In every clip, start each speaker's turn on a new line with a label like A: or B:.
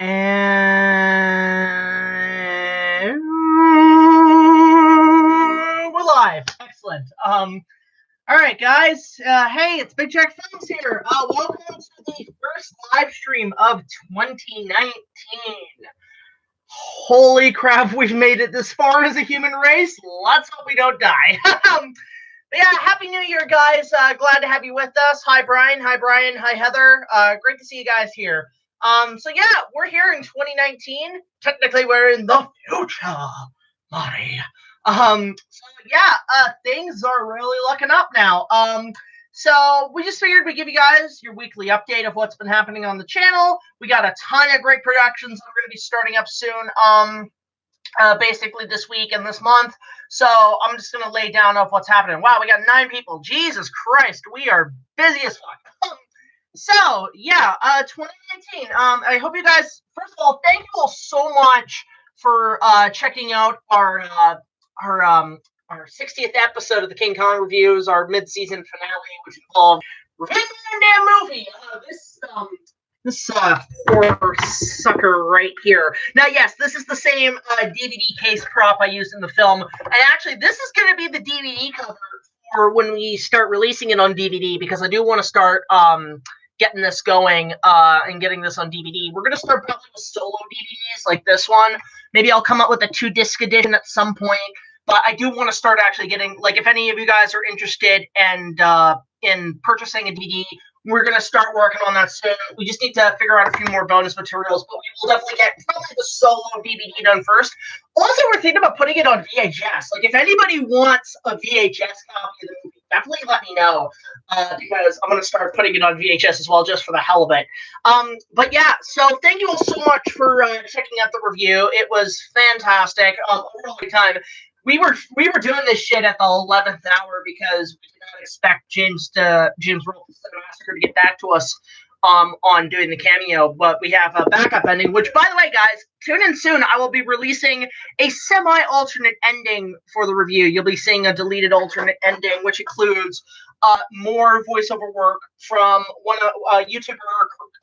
A: And we're live. Excellent. All right, guys. Hey, it's BigJackFilms here. Welcome to the first live stream of 2019. Holy crap, we've made it this far as a human race. Let's hope we don't die. But yeah, Happy New Year, guys. Glad to have you with us. Hi, Brian. Hi, Brian. Hi, Heather. Great to see you guys here. So yeah, we're here in 2019. Technically, we're in the future, Marty. So yeah, things are really looking up now. So we just figured we'd give you guys your weekly update of what's been happening on the channel. We got a ton of great productions that we're going to be starting up soon. Basically this week and this month. So I'm just going to lay down of what's happening. Wow, we got 9 people. Jesus Christ, we are busy as fuck. So yeah, 2019. I hope you guys. First of all, thank you all so much for checking out our 60th episode of the King Kong reviews, our mid-season finale, which involved reviewing the damn movie. This horror sucker right here. Now, yes, this is the same DVD case prop I used in the film, and actually, this is going to be the DVD cover for when we start releasing it on DVD, because I do want to start getting this going and getting this on DVD. We're going to start probably with solo DVDs like this one. Maybe I'll come up with a 2-disc edition at some point, but I do want to start actually getting, like, if any of you guys are interested and in purchasing a DVD, we're going to start working on that soon. We just need to figure out a few more bonus materials, but we will definitely get probably the solo DVD done first. Also, we're thinking about putting it on VHS. Like, if anybody wants a VHS copy of the movie, definitely let me know, because I'm going to start putting it on VHS as well, just for the hell of it. But yeah, so thank you all so much for checking out the review. It was fantastic. Overall time. We were doing this shit at the 11th hour because we did not expect James Rolfe Massacre to get back to us on doing the cameo, but we have a backup ending, which, by the way, guys, tune in soon. I will be releasing a semi-alternate ending for the review. You'll be seeing a deleted alternate ending, which includes more voiceover work from one YouTuber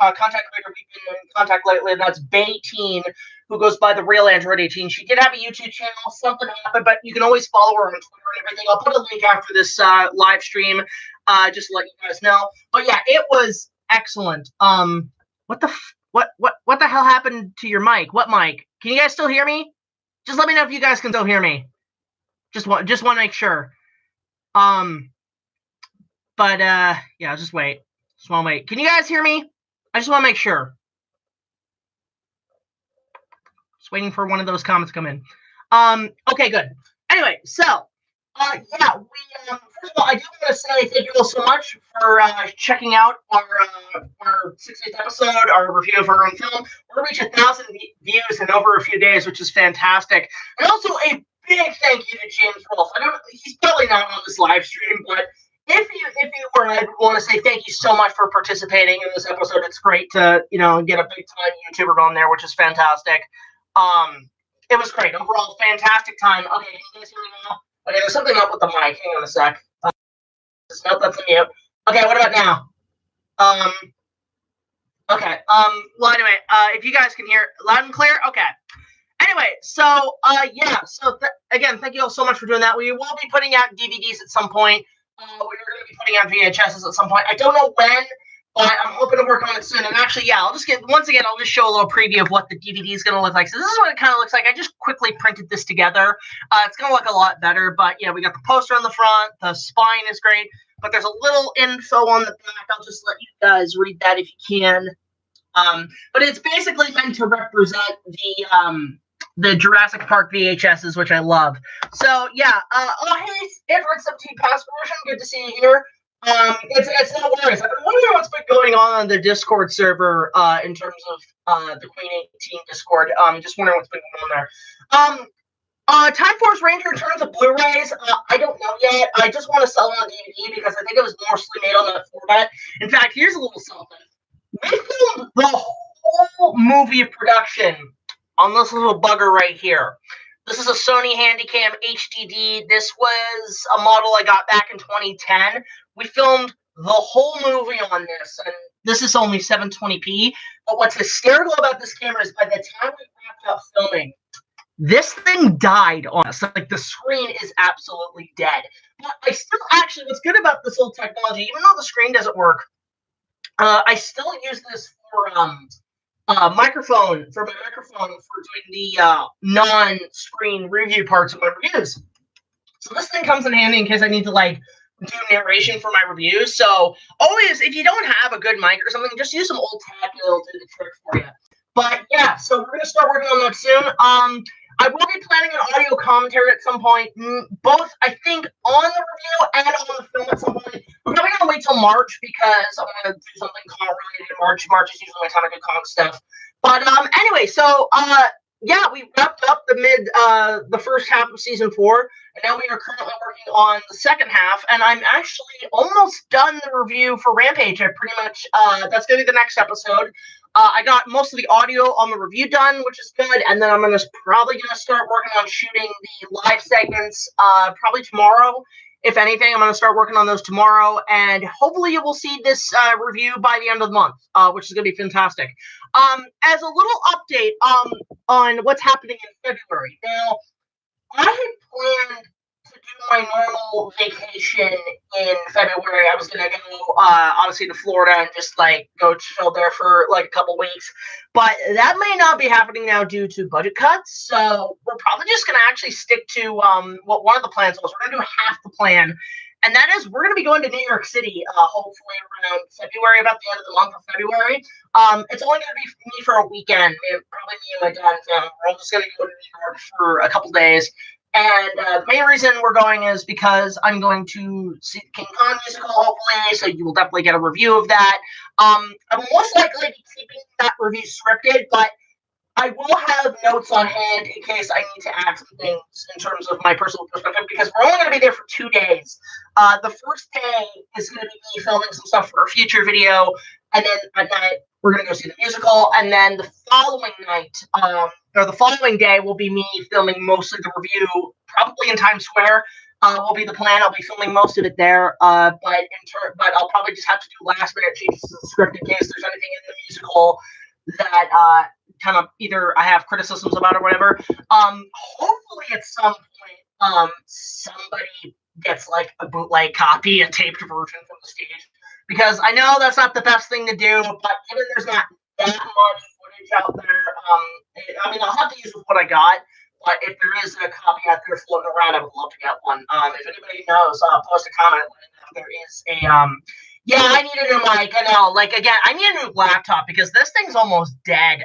A: contact creator we've been in contact lately, and that's BAETEEN, who goes by the real Android 18. She did have a YouTube channel. Something happened, but you can always follow her on Twitter and everything. I'll put a link after this live stream, just to let you guys know. But yeah, it was excellent. What the hell happened to your mic? What mic? Can you guys still hear me? Just let me know if you guys can still hear me. Just want to make sure. But yeah, just wait. Just want to wait. Can you guys hear me? I just want to make sure. Just waiting for one of those comments to come in. Okay, good. Anyway, so yeah, we first of all, I do want to say thank you all so much for checking out our 60th episode, our review of our own film. We're gonna reach 1,000 views in over a few days, which is fantastic. And also a big thank you to James Rolfe. He's probably not on this live stream, but if you were, I want to say thank you so much for participating in this episode. It's great to, get a big time YouTuber on there, which is fantastic. It was great. Overall, fantastic time. Okay, can you guys hear me now? Okay, there's something up with the mic. Hang on a sec. Nope, that's a mute. Okay, what about now? Okay. Well, anyway, if you guys can hear loud and clear, okay. Anyway, so yeah. So again, thank you all so much for doing that. We will be putting out DVDs at some point. We're going to be putting out VHSs at some point. I don't know when, but I'm hoping to work on it soon. And actually, yeah, I'll just show a little preview of what the DVD is going to look like. So this is what it kind of looks like. I just quickly printed this together. It's going to look a lot better, but yeah, we got the poster on the front. The spine is great, but there's a little info on the back. I'll just let you guys read that if you can. But it's basically meant to represent the Jurassic Park VHSs, which I love. So yeah, oh hey, Edward 17 Pass version, good to see you here. It's no worries. I've been wondering what's been going on the Discord server in terms of the Queen 18 Discord. Just wondering what's been going on there. Time Force Ranger in terms of Blu-rays, I don't know yet. I just want to sell it on DVD because I think it was mostly made on that format. In fact, here's a little something. We filmed the whole movie production on this little bugger right here. This is a Sony Handycam HDD. This was a model I got back in 2010. We filmed the whole movie on this, and this is only 720p, but what's hysterical about this camera is by the time we wrapped up filming, this thing died on us. Like, the screen is absolutely dead. But I still actually, what's good about this old technology, even though the screen doesn't work, I still use this for microphone for doing the non-screen review parts of my reviews. So this thing comes in handy in case I need to like do narration for my reviews. So always, if you don't have a good mic or something, just use some old tech and it'll do the trick for you. But yeah, so we're gonna start working on that soon. I will be planning an audio commentary at some point, both I think on the review and on the film at some point. I'm probably gonna wait till March because I want to do something comic related in March. March is usually my time of good comic stuff. But anyway, so yeah, we wrapped up the first half of season 4, and now we are currently working on the second half. And I'm actually almost done the review for Rampage. I pretty much that's gonna be the next episode. I got most of the audio on the review done, which is good, and then I'm probably gonna start working on shooting the live segments probably tomorrow. If anything, I'm gonna start working on those tomorrow, and hopefully you will see this review by the end of the month, which is gonna be fantastic. As a little update on what's happening in February. Now, I had planned to do my normal vacation in February. I was gonna go honestly to Florida and just like go chill there for like a couple weeks, but that may not be happening now due to budget cuts. So we're probably just gonna actually stick to what one of the plans was. We're gonna do half the plan, and that is we're gonna be going to New York City hopefully around February, about the end of the month of February. It's only gonna be me for a weekend, probably me and my dad and family. We're all just gonna go to New York for a couple days. And the main reason we're going is because I'm going to see the King Kong musical, hopefully, so you will definitely get a review of that. I will most likely be keeping that review scripted, but I will have notes on hand in case I need to add some things in terms of my personal perspective, because we're only going to be there for 2 days. The first day is going to be me filming some stuff for a future video, and then at night we're going to go see the musical, and then the following night, or the following day, will be me filming most of the review, probably in Times Square. Will be the plan. I'll be filming most of it there, but I'll probably just have to do last minute changes to the script in case there's anything in the musical that kind of either I have criticisms about or whatever. Hopefully at some point, somebody gets like a bootleg copy, a taped version from the stage, because I know that's not the best thing to do, but given there's not that much footage out there, I mean, I'll have to use what I got, but if there is a copy out there floating around, I would love to get one. If anybody knows, post a comment if there is a, yeah, I need a new mic. I know, like, again, I need a new laptop because this thing's almost dead.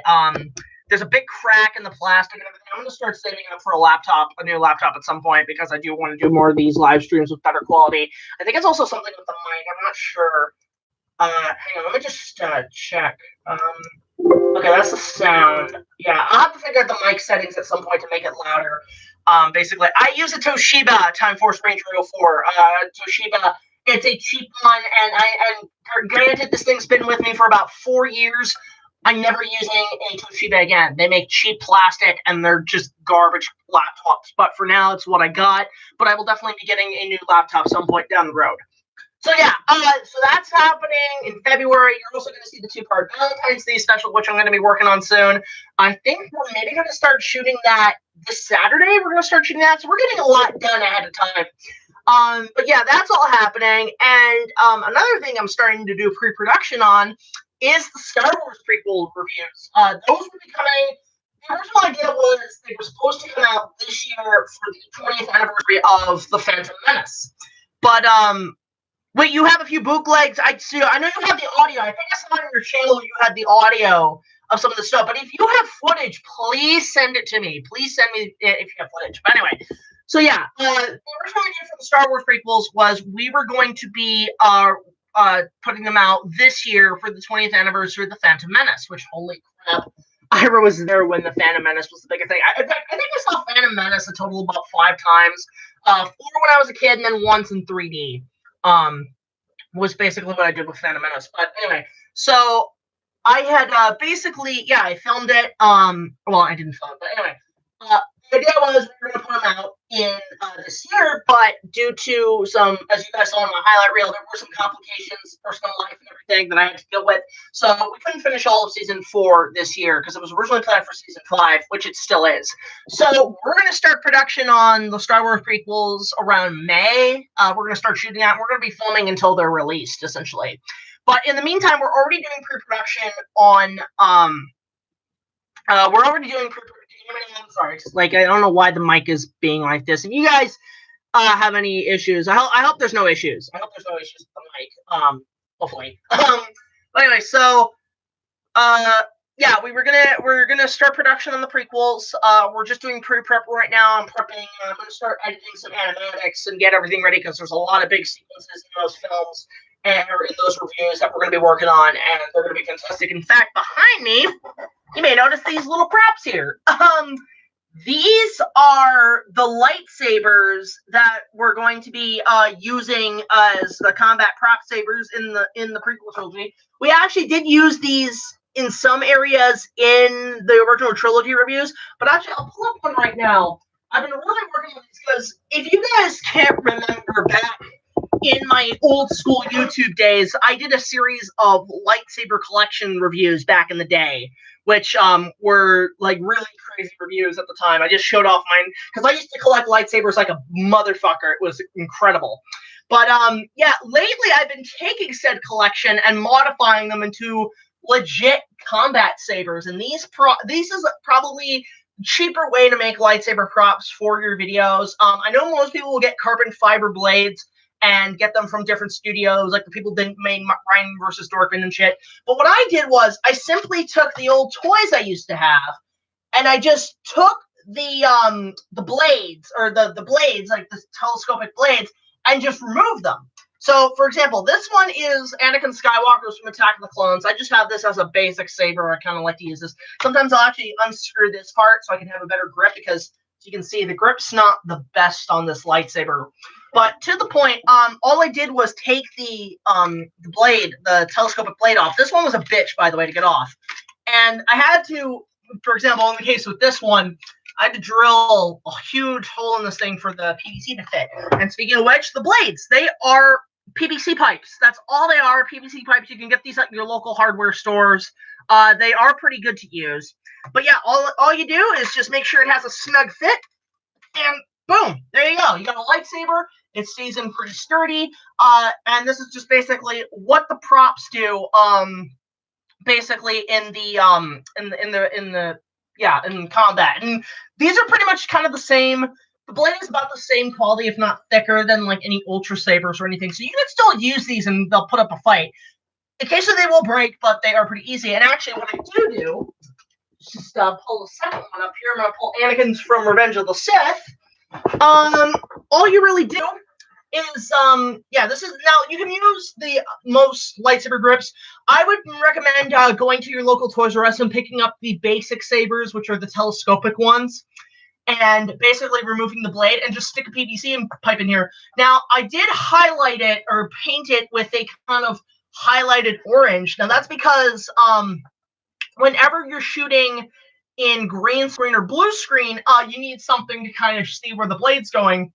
A: There's a big crack in the plastic and everything. I'm going to start saving up for a new laptop at some point, because I do want to do more of these live streams with better quality. I think it's also something with the mic. I'm not sure. Hang on, let me just check. Okay, that's the sound. Yeah, I'll have to figure out the mic settings at some point to make it louder. Basically, I use a Toshiba Time Force Ranger 04. Toshiba, it's a cheap one, and granted, this thing's been with me for about 4 years. I'm never using a Toshiba again. They make cheap plastic, and they're just garbage laptops. But for now, it's what I got. But I will definitely be getting a new laptop some point down the road. So yeah, so that's happening in February. You're also going to see the 2-part Valentine's Day special, which I'm going to be working on soon. I think we're maybe going to start shooting that this Saturday. We're going to start shooting that, so we're getting a lot done ahead of time. But yeah, that's all happening. And another thing I'm starting to do pre-production on is the Star Wars prequel reviews. Those will be coming. The original idea was they were supposed to come out this year for the 20th anniversary of The Phantom Menace. But wait, you have a few bootlegs. I know you have the audio. I think I saw on your channel you had the audio of some of the stuff. But if you have footage, please send it to me. Please send me if you have footage. But anyway, so yeah, the original idea for the Star Wars prequels was we were going to be putting them out this year for the 20th anniversary of The Phantom Menace, which, holy crap, Ira was there when The Phantom Menace was the biggest thing. I think I saw Phantom Menace a total of about 5 times. 4 when I was a kid, and then once in 3D. Was basically what I did with Phantom Menace. But anyway, so I had basically, yeah, I filmed it. Well, I didn't film it, but anyway, the idea was we were going to put them out in this year, but due to some, as you guys saw in my highlight reel, there were some complications, personal life and everything that I had to deal with. So we couldn't finish all of season 4 this year because it was originally planned for season 5, which it still is. So we're going to start production on the Star Wars prequels around May. We're going to start shooting that. We're going to be filming until they're released, essentially. But in the meantime, we're already doing pre-production on I'm sorry, like I don't know why the mic is being like this. If you guys have any issues, I hope there's no issues. I hope there's no issues with the mic. Hopefully. But anyway, so yeah, we're gonna start production on the prequels. We're just doing pre-prep right now. I'm prepping. I'm gonna start editing some animatics and get everything ready because there's a lot of big sequences in those films and in those reviews that we're gonna be working on, and they're gonna be fantastic. In fact, behind me, you may notice these little props here. These are the lightsabers that we're going to be using as the combat prop sabers in the prequel trilogy. We actually did use these in some areas in the original trilogy reviews, but actually I'll pull up one right now. I've been really working on these because if you guys can't remember back in my old school YouTube days, I did a series of lightsaber collection reviews back in the day, which were like really crazy reviews at the time. I just showed off mine because I used to collect lightsabers like a motherfucker. It was incredible. But yeah, lately I've been taking said collection and modifying them into legit combat sabers, and these is probably a cheaper way to make lightsaber props for your videos. I know most people will get carbon fiber blades and get them from different studios, like the people that made Ryan versus Dorfman and shit. But what I did was I simply took the old toys I used to have, and I just took the blades, or the blades, like the telescopic blades, and just removed them. So, for example, this one is Anakin Skywalker's from Attack of the Clones. I just have this as a basic saber. I kind of like to use this. Sometimes I'll actually unscrew this part so I can have a better grip, because as you can see, the grip's not the best on this lightsaber. But to the point, all I did was take the blade, the telescopic blade off. This one was a bitch, by the way, to get off. And I had to, for example, in the case with this one, I had to drill a huge hole in this thing for the PVC to fit. And speaking of which, the blades, they are PVC pipes. That's all they are, PVC pipes. You can get these at your local hardware stores. They are pretty good to use. But yeah, all you do is just make sure it has a snug fit, and boom, there you go. You got a lightsaber. It stays in pretty sturdy. And this is just basically what the props do. Basically in combat, and these are pretty much kind of the same. The blade is about the same quality, if not thicker, than like any Ultra Sabers or anything. So you can still use these and they'll put up a fight. Occasionally they will break, but they are pretty easy. And actually, what I do is just pull the second one up here. I'm going to pull Anakin's from Revenge of the Sith. All you really do is, yeah, this is, now you can use the most lightsaber grips. I would recommend going to your local Toys R Us and picking up the basic sabers, which are the telescopic ones, and basically removing the blade and just stick a PVC pipe in here. Now, I did highlight it or paint it with a kind of highlighted orange. Now, that's because whenever you're shooting in green screen or blue screen, you need something to kind of see where the blade's going.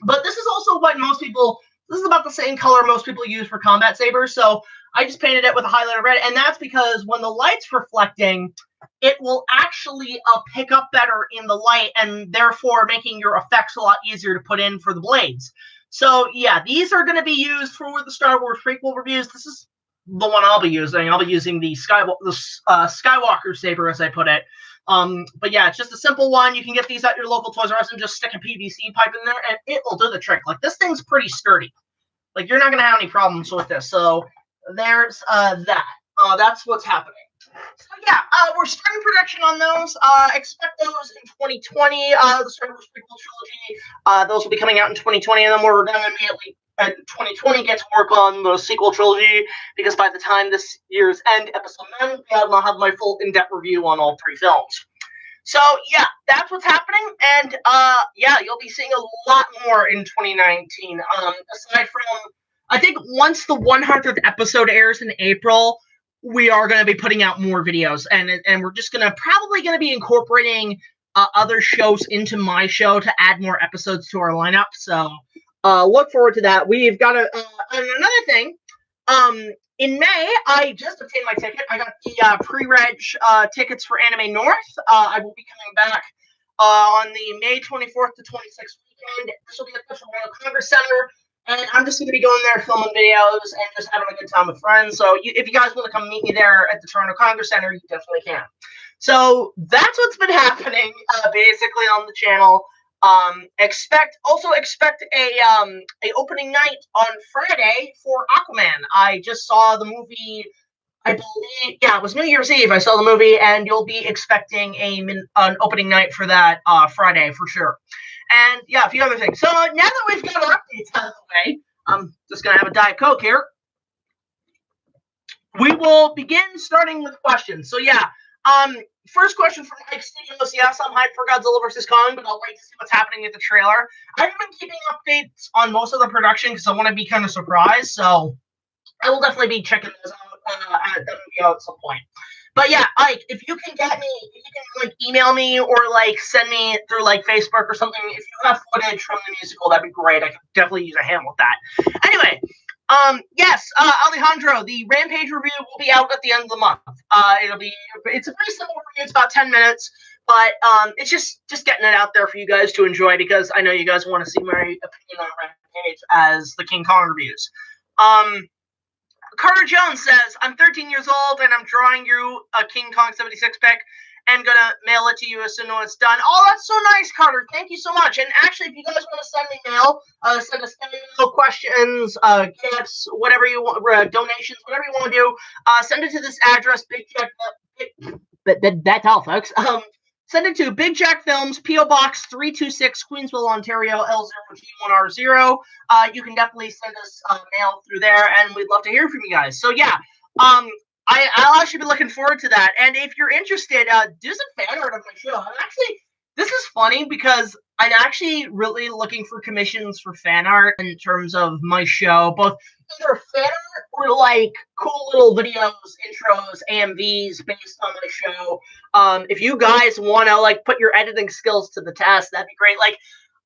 A: But this is also what most people, this is about the same color most people use for combat sabers. So I just painted it with a highlighter red. And that's because when the light's reflecting, it will actually pick up better in the light, and therefore making your effects a lot easier to put in for the blades. So yeah, these are going to be used for the Star Wars prequel reviews. This is the one I'll be using. I'll be using the Skywalker saber, as I put it. But yeah, it's just a simple one. You can get these at your local Toys R Us and just stick a PVC pipe in there, and it will do the trick. Like, this thing's pretty sturdy. Like, you're not going to have any problems with this. So there's that. That's what's happening. So yeah, we're starting production on those. Expect those in 2020. The Star Wars prequel trilogy. Those will be coming out in 2020, and then we're going to immediately in 2020 get to work on the sequel trilogy, because by the time this year's end, episode 9, I'll have my full in-depth review on all 3 films. So yeah, that's what's happening, and yeah, you'll be seeing a lot more in 2019. Aside from, I think once the 100th episode airs in April, we are going to be putting out more videos, and we're just probably going to be incorporating other shows into my show to add more episodes to our lineup. So look forward to that. We've got another thing. In May, I just obtained my ticket. I got the pre-reg tickets for Anime North. I will be coming back on the May 24th to 26th weekend. This will be at the Royal Congress Center, and I'm just going to be going there filming videos and just having a good time with friends. So if you guys want to come meet me there at the Toronto Congress Center, you definitely can. So that's what's been happening basically on the channel. Expect a opening night on Friday for Aquaman. I just saw the movie. I believe, yeah, it was New Year's Eve. I saw the movie, and you'll be expecting an opening night for that Friday for sure. And yeah, a few other things. So now that we've got our updates out of the way, I'm just gonna have a Diet Coke here. We will begin starting with questions. So yeah, first question from Mike Studios. Yes, I'm hyped for Godzilla vs. Kong, but I'll wait to see what's happening with the trailer. I haven't been keeping updates on most of the production because I want to be kind of surprised. So I will definitely be checking those out at some point. But yeah, Ike, if you can like email me or like send me through like Facebook or something, if you have footage from the musical, that'd be great. I could definitely use a hand with that. Anyway, yes, Alejandro, the Rampage review will be out at the end of the month. It's a pretty simple review. It's about 10 minutes, but it's just getting it out there for you guys to enjoy because I know you guys want to see my opinion on Rampage as the King Kong reviews. Carter Jones says, I'm 13 years old and I'm drawing you a King Kong 76 pic and gonna mail it to you as soon as it's done. Oh, that's so nice, Carter. Thank you so much. And actually, if you guys want to send me mail, send us mail, questions, gifts, whatever you want, donations, whatever you want to do, send it to this address, that's all, folks. Send it to BigJackFilms, P.O. Box 326, Queensville, Ontario, L0G1R0. You can definitely send us mail through there, and we'd love to hear from you guys. So, yeah, I'll actually be looking forward to that. And if you're interested, do some fan art of my show. This is funny because I'm actually really looking for commissions for fan art in terms of my show, both either fan art or like cool little videos, intros, AMVs based on my show. If you guys want to like put your editing skills to the test, that'd be great. Like,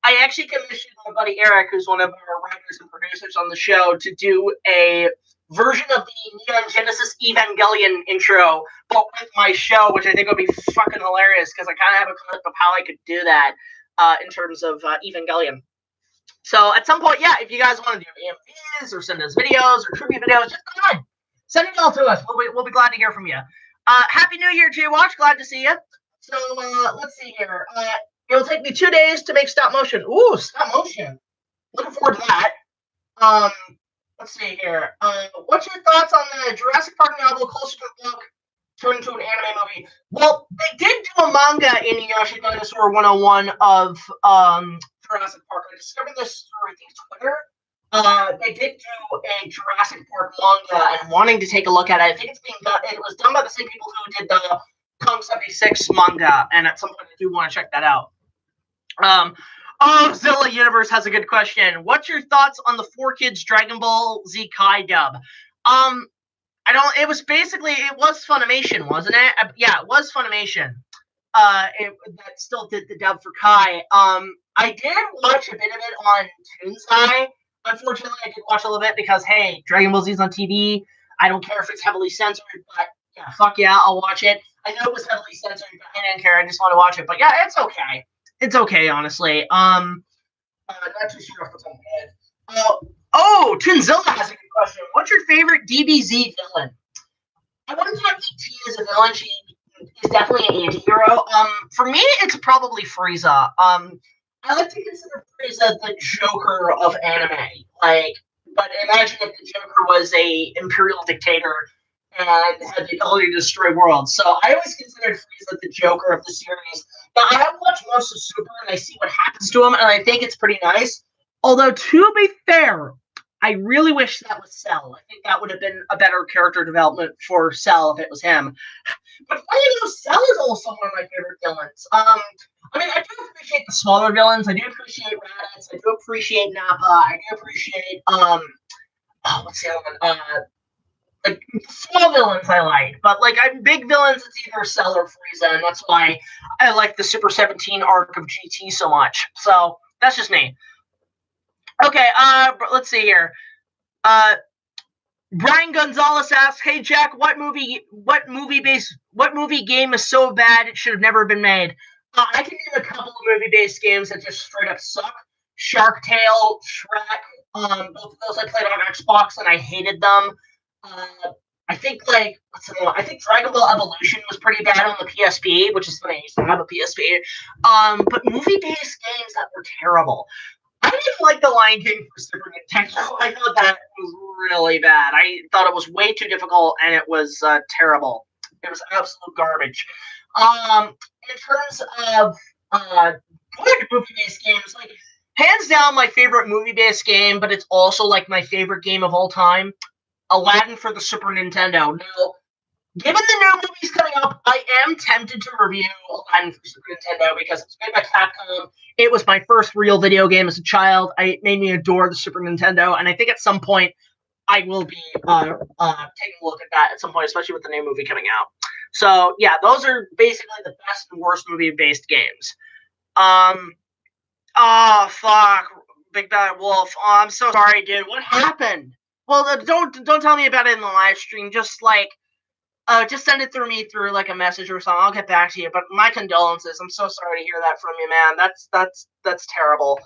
A: I actually commissioned my buddy Eric, who's one of our writers and producers on the show, to do a version of the Neon Genesis Evangelion intro, but with my show, which I think would be fucking hilarious because I kind of have a clip of how I could do that in terms of Evangelion. So at some point, yeah, if you guys want to do AMVs or send us videos or tribute videos, just come on. Send it all to us. We'll be glad to hear from you. Happy New Year, J-Watch. Glad to see you. So let's see here. It'll take me 2 days to make stop motion. Ooh, stop motion. Looking forward to that. Let's see here. What's your thoughts on the Jurassic Park novel Closer to the Book turned into an anime movie? Well, they did do a manga in Inuyasha Dinosaur 101 of Jurassic Park. I discovered this through, I think, Twitter. They did do a Jurassic Park manga and wanting to take a look at it. I think it's being done. It was done by the same people who did the Kong 76 manga, and at some point I do want to check that out. Zilla Universe has a good question. What's your thoughts on the 4Kids Dragon Ball Z Kai dub? It was Funimation, wasn't it? Yeah, it was Funimation. That still did the dub for Kai. I did watch a bit of it on Toonzai. Unfortunately, I did watch a little bit because, hey, Dragon Ball Z's on TV. I don't care if it's heavily censored, but yeah, fuck yeah, I'll watch it. I know it was heavily censored, but I didn't care. I just want to watch it. But yeah, it's okay. It's okay, honestly. Not too sure off the top of my head. Tunzilla has a good question. What's your favorite DBZ villain? I wouldn't count E.T. as a villain. She is definitely an anti-hero. For me, it's probably Frieza. I like to consider Frieza the Joker of anime. But imagine if the Joker was a imperial dictator and had the ability to destroy worlds. So I always considered Frieza the Joker of the series. Now, I have watched most of Super, and I see what happens to him, and I think it's pretty nice. Although, to be fair, I really wish that was Cell. I think that would have been a better character development for Cell if it was him. But funny enough, Cell is also one of my favorite villains. I do appreciate the smaller villains. I do appreciate Raditz. I do appreciate Nappa. I do appreciate, what's the other one? like small villains I like, but like I'm big villains. It's either Cell or Frieza, and that's why I like the Super 17 arc of GT so much. So that's just me. Okay, let's see here. Brian Gonzalez asks, "Hey Jack, what movie game is so bad it should have never been made?" I can name a couple of movie-based games that just straight up suck. Shark Tale, Shrek. Both of those I played on Xbox and I hated them. I think I think Dragon Ball Evolution was pretty bad on the PSP, which is funny. I used to have a PSP. But movie-based games that were terrible. I didn't like The Lion King for Super Nintendo. I thought that was really bad. I thought it was way too difficult, and it was terrible. It was absolute garbage. In terms of good movie-based games, like hands down, my favorite movie-based game, but it's also like my favorite game of all time, Aladdin for the Super Nintendo. Now, given the new movies coming up, I am tempted to review Aladdin for Super Nintendo because it's made by Capcom. It was my first real video game as a child. It made me adore the Super Nintendo, and I think at some point I will be taking a look at that at some point, especially with the new movie coming out. So yeah, those are basically the best and worst movie-based games. Oh fuck, Big Bad Wolf. Oh, I'm so sorry, dude. What happened? Well, don't tell me about it in the live stream. Just send it through like a message or something. I'll get back to you. But my condolences. I'm so sorry to hear that from you, man. That's terrible.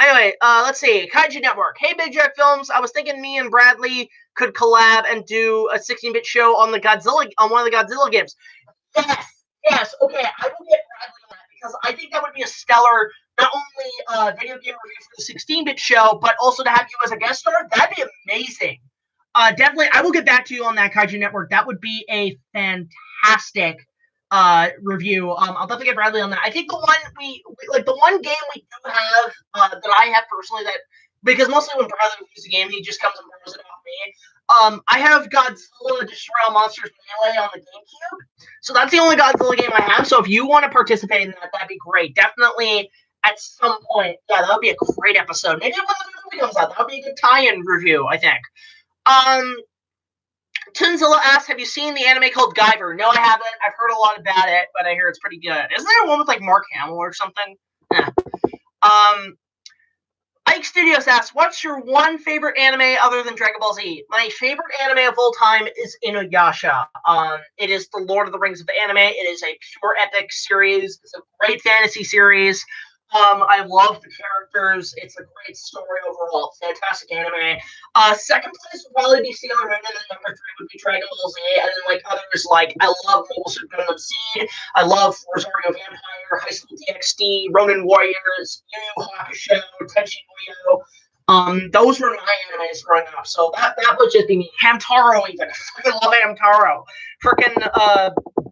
A: Anyway, let's see. Kaiju Network. Hey, Big Jack Films. I was thinking me and Bradley could collab and do a 16-bit show on one of the Godzilla games. Yes. Okay, I will get Bradley on that because I think that would be a stellar, not only video game review for the 16-bit show, but also to have you as a guest star. That'd be amazing. Definitely, I will get back to you on that, Kaiju Network. That would be a fantastic review. I'll definitely get Bradley on that. I think the one game we do have that I have personally, that because mostly when Bradley reviews a game, he just comes and throws it off me. I have Godzilla Destroy All Monsters Melee on the GameCube, so that's the only Godzilla game I have. So if you want to participate in that, that'd be great. Definitely at some point, yeah, that would be a great episode. Maybe when the movie comes out, that would be a good tie-in review, I think. Tunzilla asks, have you seen the anime called Guyver? No, I haven't. I've heard a lot about it, but I hear it's pretty good. Isn't there one with like Mark Hamill or something? Yeah. Ike Studios asks, what's your one favorite anime other than Dragon Ball Z? My favorite anime of all time is Inuyasha. It is the Lord of the Rings of the anime. It is a pure epic series. It's a great fantasy series. I love the characters. It's a great story overall. Fantastic anime. Second place would probably be Sailor Moon, and then number 3 would be Dragon Ball Z, and then like others like I love Mobile Suit Gundam Seed. I love Rosario Vampire, High School DxD, Ronin Warriors, Yu Yu Hakusho, Tenchi Muyo. Those were my animes growing up. So that would just be me. Hamtaro even. I fucking love Hamtaro. Freaking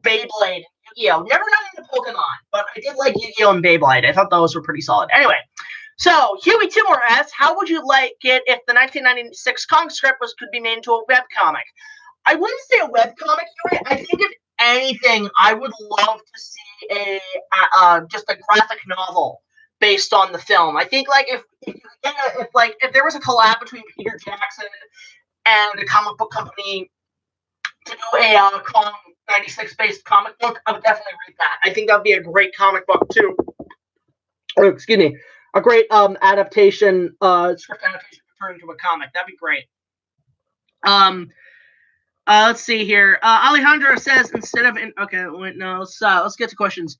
A: Beyblade. Yu-Gi-Oh! Never got into Pokemon, but I did like Yu-Gi-Oh! And Beyblade. I thought those were pretty solid. Anyway, so HEWY TOONMORE asks, how would you like it if the 1996 comic script could be made into a webcomic? I wouldn't say a webcomic, HEWY. I think if anything, I would love to see just a graphic novel based on the film. I think like if there was a collab between Peter Jackson and a comic book company to do a 96 based comic book, I would definitely read that. I think that would be a great comic book too. Oh, excuse me, a great adaptation, script adaptation turned into a comic. That'd be great. Let's see here. Alejandro says instead of let's get to questions.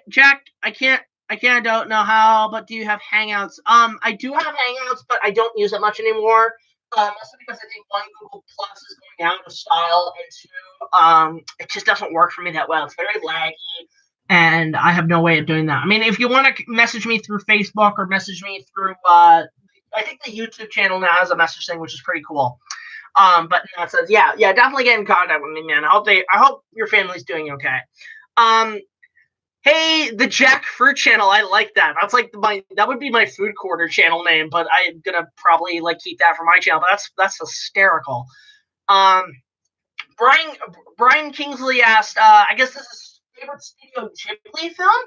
A: Jack, I don't know how, but do you have Hangouts? I do have Hangouts, but I don't use it much anymore. Mostly because I think one, Google Plus is going out of style, and two, it just doesn't work for me that well. It's very laggy, and I have no way of doing that. I mean, if you want to message me through Facebook or message me through, I think the YouTube channel now has a message thing, which is pretty cool. But no, it says, yeah, definitely get in contact with me, man. I hope your family's doing okay. Hey, the Jack Fruit channel. I like that. That's like that would be my food quarter channel name, but I'm gonna probably like keep that for my channel. But that's hysterical. Brian Kingsley asked, I guess this is favorite Studio Ghibli film.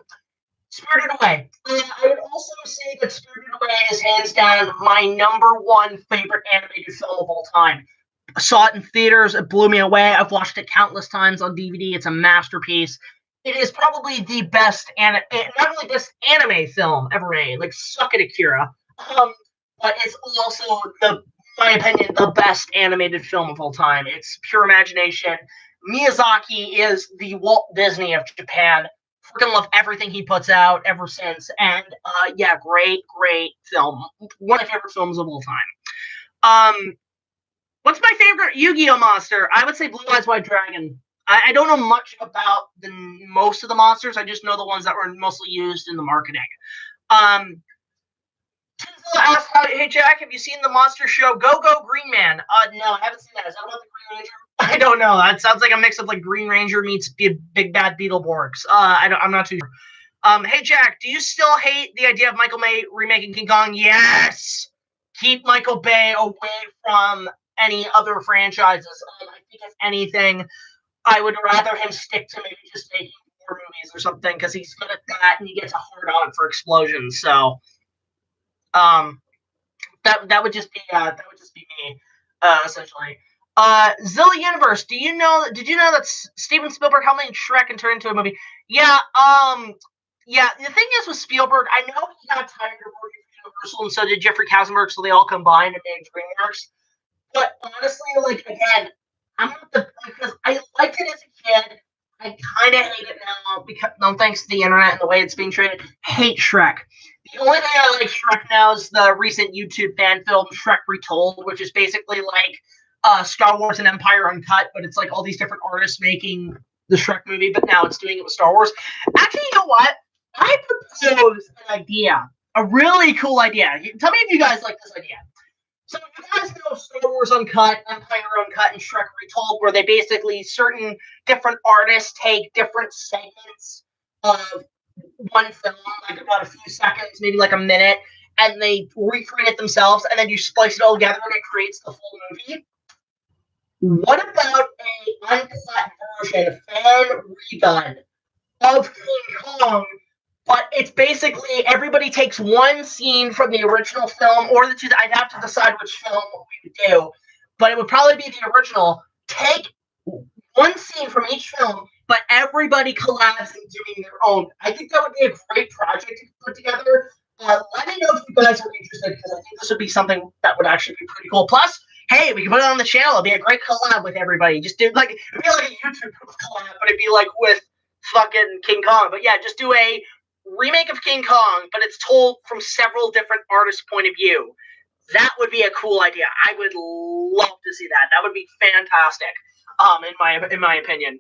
A: Spirited Away. I would also say that Spirited Away is hands down my #1 favorite animated film of all time. I saw it in theaters. It blew me away. I've watched it countless times on DVD. It's a masterpiece. It is probably the best, not only best anime film ever made. Like, suck it, Akira. But it's also, in my opinion, the best animated film of all time. It's pure imagination. Miyazaki is the Walt Disney of Japan. Freaking love everything he puts out ever since. And yeah, great film. One of my favorite films of all time. What's my favorite Yu-Gi-Oh monster? I would say Blue Eyes White Dragon. I don't know much about most of the monsters. I just know the ones that were mostly used in the marketing. Tanzer asked, "Hey Jack, have you seen the monster show Go Go Green Man?" No, I haven't seen that. Is that about the Green Ranger? I don't know. That sounds like a mix of like Green Ranger meets Big Bad Beetleborgs. I'm not too sure. Hey Jack, do you still hate the idea of Michael Bay remaking King Kong? Yes. Keep Michael Bay away from any other franchises. I think if anything, I would rather him stick to maybe just making war movies or something, because he's good at that and he gets a hard on for explosions. So that would just be me, essentially. Zilla Universe, did you know that Steven Spielberg helped make Shrek and turned into a movie? Yeah, yeah, the thing is with Spielberg, I know he got tired of working for Universal, and so did Jeffrey Katzenberg, so they all combined and made DreamWorks. But honestly, like, again, because I liked it as a kid. I kind of hate it now because, no thanks to the internet and the way it's being treated. Hate Shrek. The only thing I like Shrek now is the recent YouTube fan film Shrek Retold, which is basically like Star Wars and Empire Uncut, but it's like all these different artists making the Shrek movie, but now it's doing it with Star Wars. Actually, you know what? I proposed an idea, a really cool idea. Tell me if you guys like this idea. So you guys know Star Wars Uncut, Empire Uncut, and Shrek Retold, where they basically, certain different artists take different segments of one film, like about a few seconds, maybe like a minute, and they recreate it themselves, and then you splice it all together and it creates the full movie. What about an uncut version, fan redone of King Kong? But it's basically everybody takes one scene from the original film, or the two. I'd have to decide which film we would do, but it would probably be the original. Take one scene from each film, but everybody collabs in doing their own. I think that would be a great project to put together. Let me know if you guys are interested, because I think this would be something that would actually be pretty cool. Plus, hey, we can put it on the channel. It'd be a great collab with everybody. Just do like, it'd be like a YouTube collab, but it'd be like with fucking King Kong. But yeah, just do a remake of King Kong, but it's told from several different artists' point of view. That would be a cool idea. I would love to see that. That would be fantastic. In my opinion.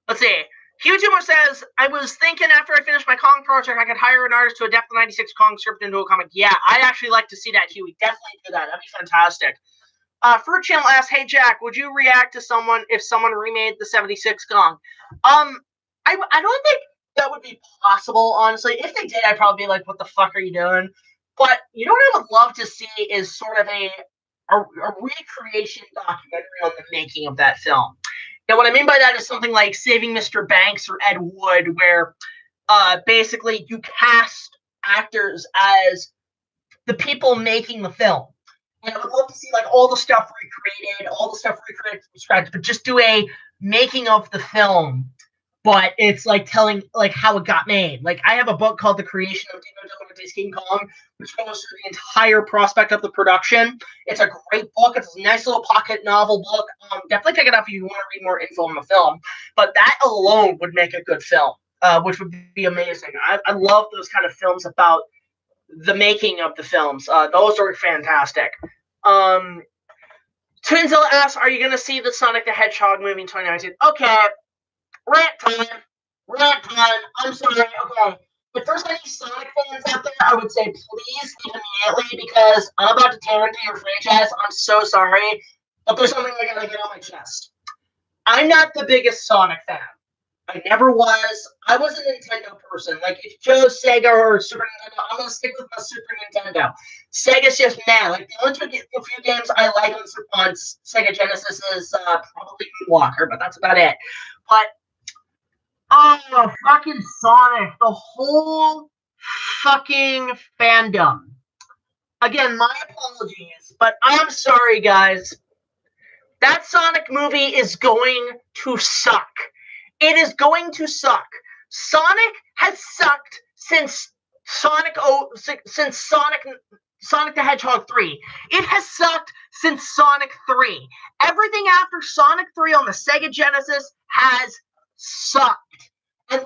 A: Let's see. HEWY says, "I was thinking after I finished my Kong project, I could hire an artist to adapt the '96 Kong script into a comic." Yeah, I'd actually like to see that, HEWY. Definitely do that. That'd be fantastic. Fruit Channel asks, "Hey Jack, would you react to someone if someone remade the '76 Kong?" I don't think that would be possible, honestly. If they did, I'd probably be like, "What the fuck are you doing?" But you know what I would love to see is sort of a recreation documentary on the making of that film. Now, what I mean by that is something like Saving Mr. Banks or Ed Wood, where basically you cast actors as the people making the film. And I would love to see like all the stuff recreated from scratch, but just do a making of the film. But it's like telling like how it got made. Like, I have a book called The Creation of Dino De Laurentiis' King Kong, which goes through the entire prospect of the production. It's a great book. It's a nice little pocket novel book. Definitely pick it up if you want to read more info on the film. But that alone would make a good film, which would be amazing. I love those kind of films about the making of the films. Those are fantastic. Twinzilla asks, "Are you going to see the Sonic the Hedgehog movie in 2019? Okay. Rant time. I'm sorry. Okay. If there's any Sonic fans out there, I would say please leave immediately, because I'm about to tear into your franchise. I'm so sorry. But there's something I gotta get on my chest. I'm not the biggest Sonic fan. I never was. I was a Nintendo person. Like, if you chose Sega or Super Nintendo, I'm gonna stick with my Super Nintendo. Sega's just mad. Like, the only few games I like on Sega Genesis is probably Moonwalker, but that's about it. But Oh, fucking Sonic. The whole fucking fandom. Again, my apologies, but I'm sorry, guys. That Sonic movie is going to suck. It is going to suck. Sonic has sucked since Sonic the Hedgehog 3. It has sucked since Sonic 3. Everything after Sonic 3 on the Sega Genesis has sucked. And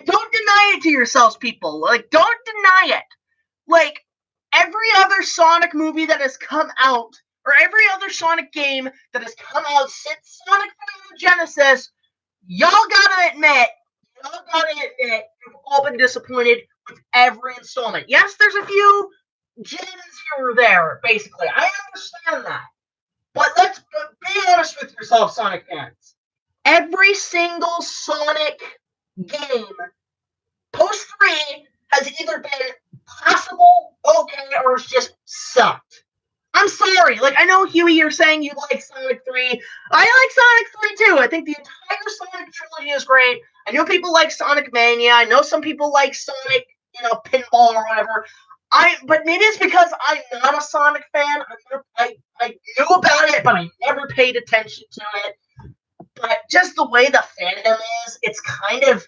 A: don't deny it to yourselves, people. Like, don't deny it. Like, every other Sonic movie that has come out, or every other Sonic game that has come out since Sonic 3 on the Genesis, y'all gotta admit, you've all been disappointed with every installment. Yes, there's a few gems here or there, basically. I understand that. But let's be honest with yourself, Sonic fans. Every single Sonic game post 3 has either been possible, okay, or it's just sucked. I'm sorry. Like, I know, Huey, you're saying you like Sonic 3. I like Sonic 3 too. I think the entire Sonic trilogy is great. I know people like Sonic Mania. I know some people like Sonic, pinball or whatever. But maybe it's because I'm not a Sonic fan. I knew about it, but I never paid attention to it. But just the way the fandom is, it's kind of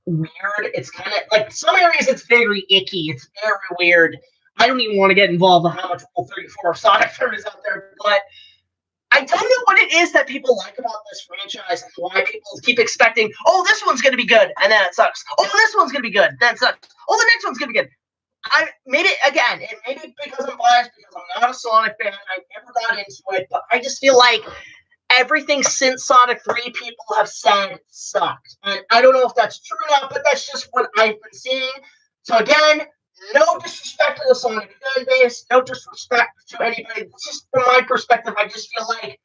A: weird. It's kind of like some areas it's very icky. It's very weird. I don't even want to get involved in how much Rule 34 Sonic there is out there, but I don't know what it is that people like about this franchise and why people keep expecting, oh, this one's going to be good, and then it sucks. Oh, this one's going to be good, then it sucks. Oh, the next one's going to be good. Maybe because I'm biased, because I'm not a Sonic fan, I never got into it, but I just feel like everything since Sonic 3 people have said sucked. And I don't know if that's true or not, but that's just what I've been seeing. So again, no disrespect to the Sonic fan base, no disrespect to anybody. It's just from my perspective, I just feel like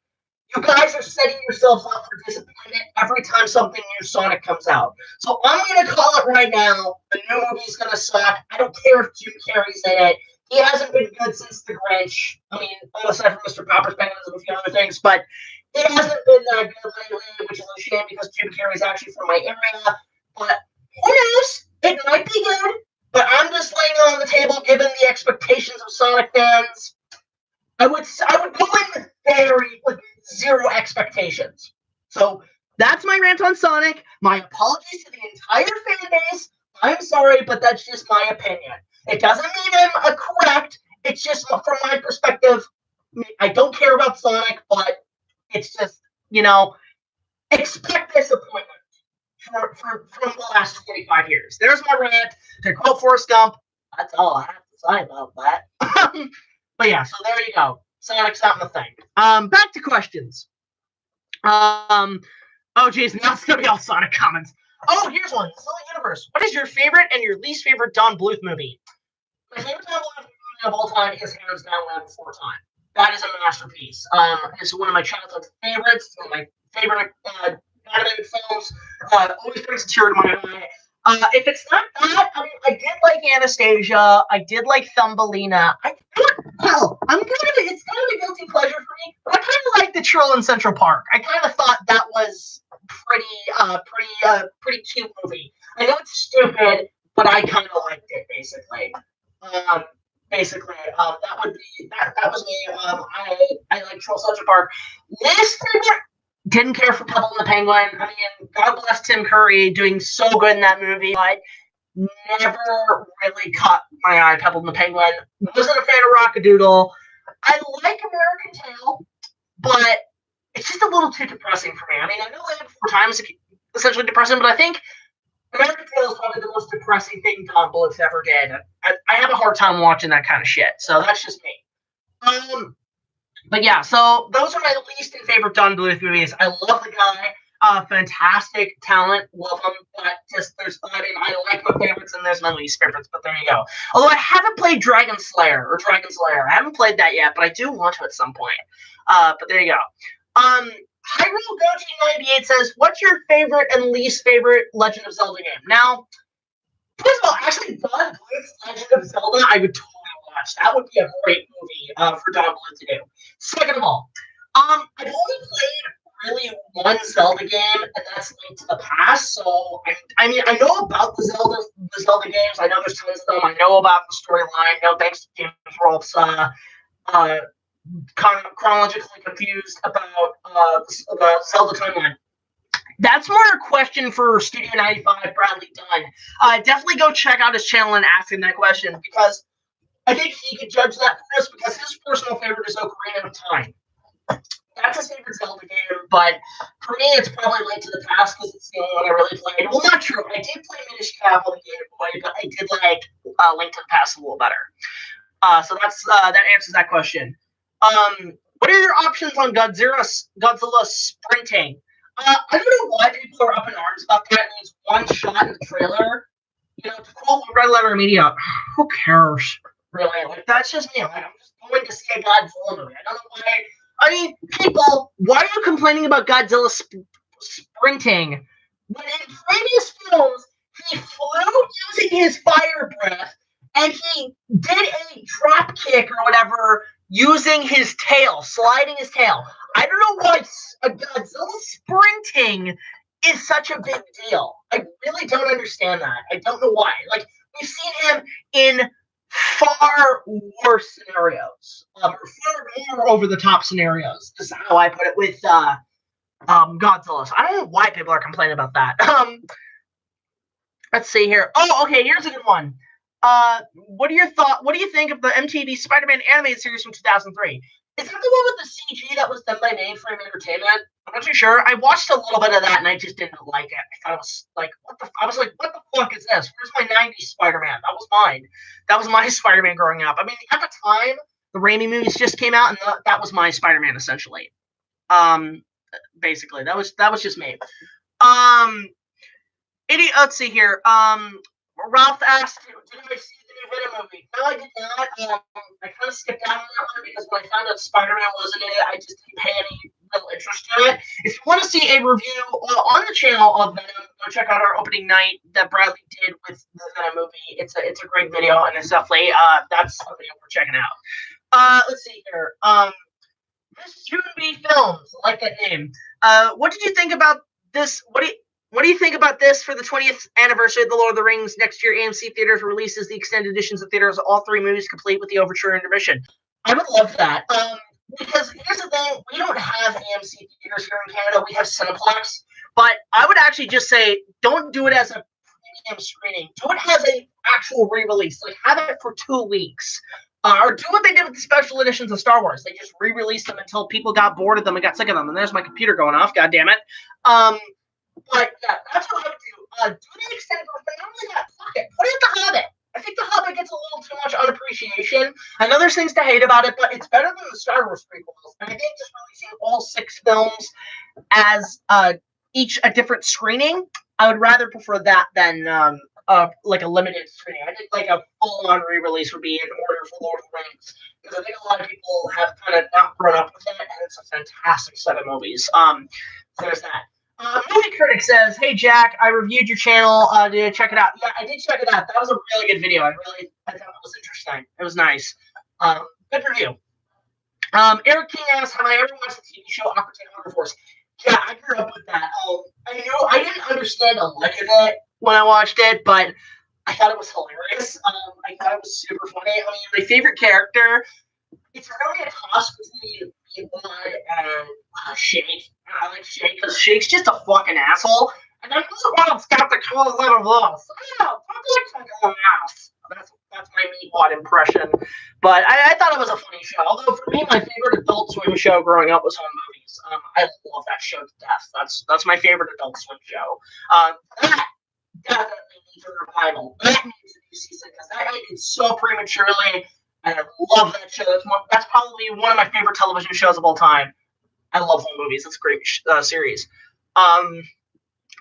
A: you guys are setting yourselves up for disappointment every time something new Sonic comes out. So I'm going to call it right now. The new movie's going to suck. I don't care if Jim Carrey's in it. He hasn't been good since The Grinch. I mean, aside from Mr. Popper's Penguins and a few other things, but it hasn't been that good lately, which is a shame because Jim Carrey's actually from my area. But who knows? It might be good. But I'm just laying it on the table, given the expectations of Sonic fans. I would go in with zero expectations. So that's my rant on Sonic. My apologies to the entire fan base. I'm sorry, but that's just my opinion. It doesn't mean I'm correct. It's just from my perspective. I don't care about Sonic, but it's just, expect disappointment from the last 25 years. There's my rant. To quote Forrest Gump, that's all I have to say about that. But yeah, so there you go. Sonic's not the thing. Back to questions. Oh geez, now it's gonna be all Sonic comments. Oh, here's one. Silly Universe. What is your favorite and your least favorite Don Bluth movie? My favorite Don Bluth movie of all time is Heron's Down Land Before Time. That is a masterpiece. It's one of my childhood favorites. One of my favorite animated films. Always brings a tear to my eye. If it's not that, I mean, I did like Anastasia. I did like Thumbelina. It's kind of a guilty pleasure for me, but I kind of like the Trill in Central Park. I kind of thought that was pretty cute movie. I know it's stupid, but I kind of liked it, basically. That was me. I like Trill Central Park. Least favorite, didn't care for Pebble and the Penguin. I mean, God bless Tim Curry doing so good in that movie, but never really caught my eye, Pebble and the Penguin. Wasn't a fan of Rockadoodle. I like American Tail, but it's just a little too depressing for me. I mean, I know Land Before Time is essentially depressing, but I think American Tail is probably the most depressing thing Don Bluth ever did. I have a hard time watching that kind of shit, so that's just me. But yeah, so those are my least and favorite Don Bluth movies. I love the guy. Fantastic talent. Love him. But I like my favorites and there's my least favorites, but there you go. Although I haven't played Dragon Slayer. I haven't played that yet, but I do want to at some point. But there you go. Hyrule Goji 98 says, what's your favorite and least favorite Legend of Zelda game? Now, first of all, actually, Don Bluth's Legend of Zelda, I would totally watch. That would be a great movie for Don Bluth to do. Second of all, I've only played really one Zelda game, and that's Link to the Past. So I mean, I know about the Zelda games. I know there's tons of them. I know about the storyline. No, thanks to James Rolfe's chronologically confused about the Zelda timeline. That's more a question for Studio 95, Bradley Dunn. Definitely go check out his channel and ask him that question, because I think he could judge that for us, because his personal favorite is Ocarina of Time. That's his favorite Zelda game, but for me, it's probably Link to the Past, because it's the only one I really played. Well, not true. I did play Minish Cap on the Game Boy, but I did like Link to the Past a little better. So that answers that question. What are your options on Godzilla sprinting? I don't know why people are up in arms about that. It's one shot in the trailer. You know, to quote Red Letter Media, who cares? Really? Like, that's just me. Like, I'm just going to see a Godzilla movie. I don't know why. I mean, people, why are you complaining about Godzilla sprinting when in previous films he flew using his fire breath and he did a drop kick or whatever using his tail, sliding his tail? I don't know why a Godzilla sprinting is such a big deal. I really don't understand that. I don't know why. Like, we've seen him in far worse scenarios, or far more over-the-top scenarios, is how I put it, with Godzilla. So I don't know why people are complaining about that. Let's see here. Oh, okay, here's a good one. What do you think of the MTV Spider-Man animated series from 2003? Is that the one with the CG that was done by Mainframe Entertainment? I'm not too sure. I watched a little bit of that and I just didn't like it. I thought it was like, what the fuck is this? Where's my 90s Spider-Man? That was mine. That was my Spider-Man growing up. I mean, at the time, the Raimi movies just came out, and that was my Spider-Man, essentially. Basically, that was just me. Let's see here. Ralph asked, did I see the new Venom movie? No, I did not. I kind of skipped out on that one, because when I found out Spider-Man wasn't in it, I just didn't pay any real interest to it. If you want to see a review on the channel of Venom, go check out our opening night that Bradley did with the Venom movie. It's a great video, and it's definitely that's a video we're checking out. Let's see here. This B Films, I like that name. What did you think about this? What do you think about this for the 20th anniversary of The Lord of the Rings? Next year, AMC Theaters releases the extended editions of theaters, all 3 movies complete with the overture intermission. I would love that. Because here's the thing, we don't have AMC Theaters here in Canada. We have Cineplex. But I would actually just say, don't do it as a premium screening. Do it as an actual re-release. Like, have it for 2 weeks. Or do what they did with the special editions of Star Wars. They just re-released them until people got bored of them and got sick of them. And there's my computer going off, God damn it. But yeah, that's what I would do. Do the extended version, but not only that, fuck it. Put it in The Hobbit. I think The Hobbit gets a little too much unappreciation. I know there's things to hate about it, but it's better than the Star Wars prequels. And I think just releasing all 6 films as each a different screening, I would rather prefer that than like a limited screening. I think like a full-on re-release would be in order for Lord of the Rings, because I think a lot of people have kind of not grown up with it, and it's a fantastic set of movies. So there's that. Movie Critic says, "Hey Jack, I reviewed your channel. Did you check it out?" Yeah, I did check it out. That was a really good video. I thought it was interesting. It was nice. Good review. Eric King asks, "Have I ever watched the TV show Aquitaine Hunger Force?" Yeah, I grew up with that. I didn't understand a lick of it when I watched it, but I thought it was hilarious. I thought it was super funny. I mean, my favorite character, it's really a toss between Blood and Shake. I like Shake because Shake's just a fucking asshole. And then this one's got the cool little voice. Oh, don't look like an ass. That's my Meatwad impression. But I thought it was a funny show. Although for me, my favorite Adult Swim show growing up was Home Movies. I love that show to death. That's my favorite Adult Swim show. That definitely needs a revival. That needs a new season because that ended so prematurely. And I love that show. That's probably one of my favorite television shows of all time. I love Home Movies. It's a great series.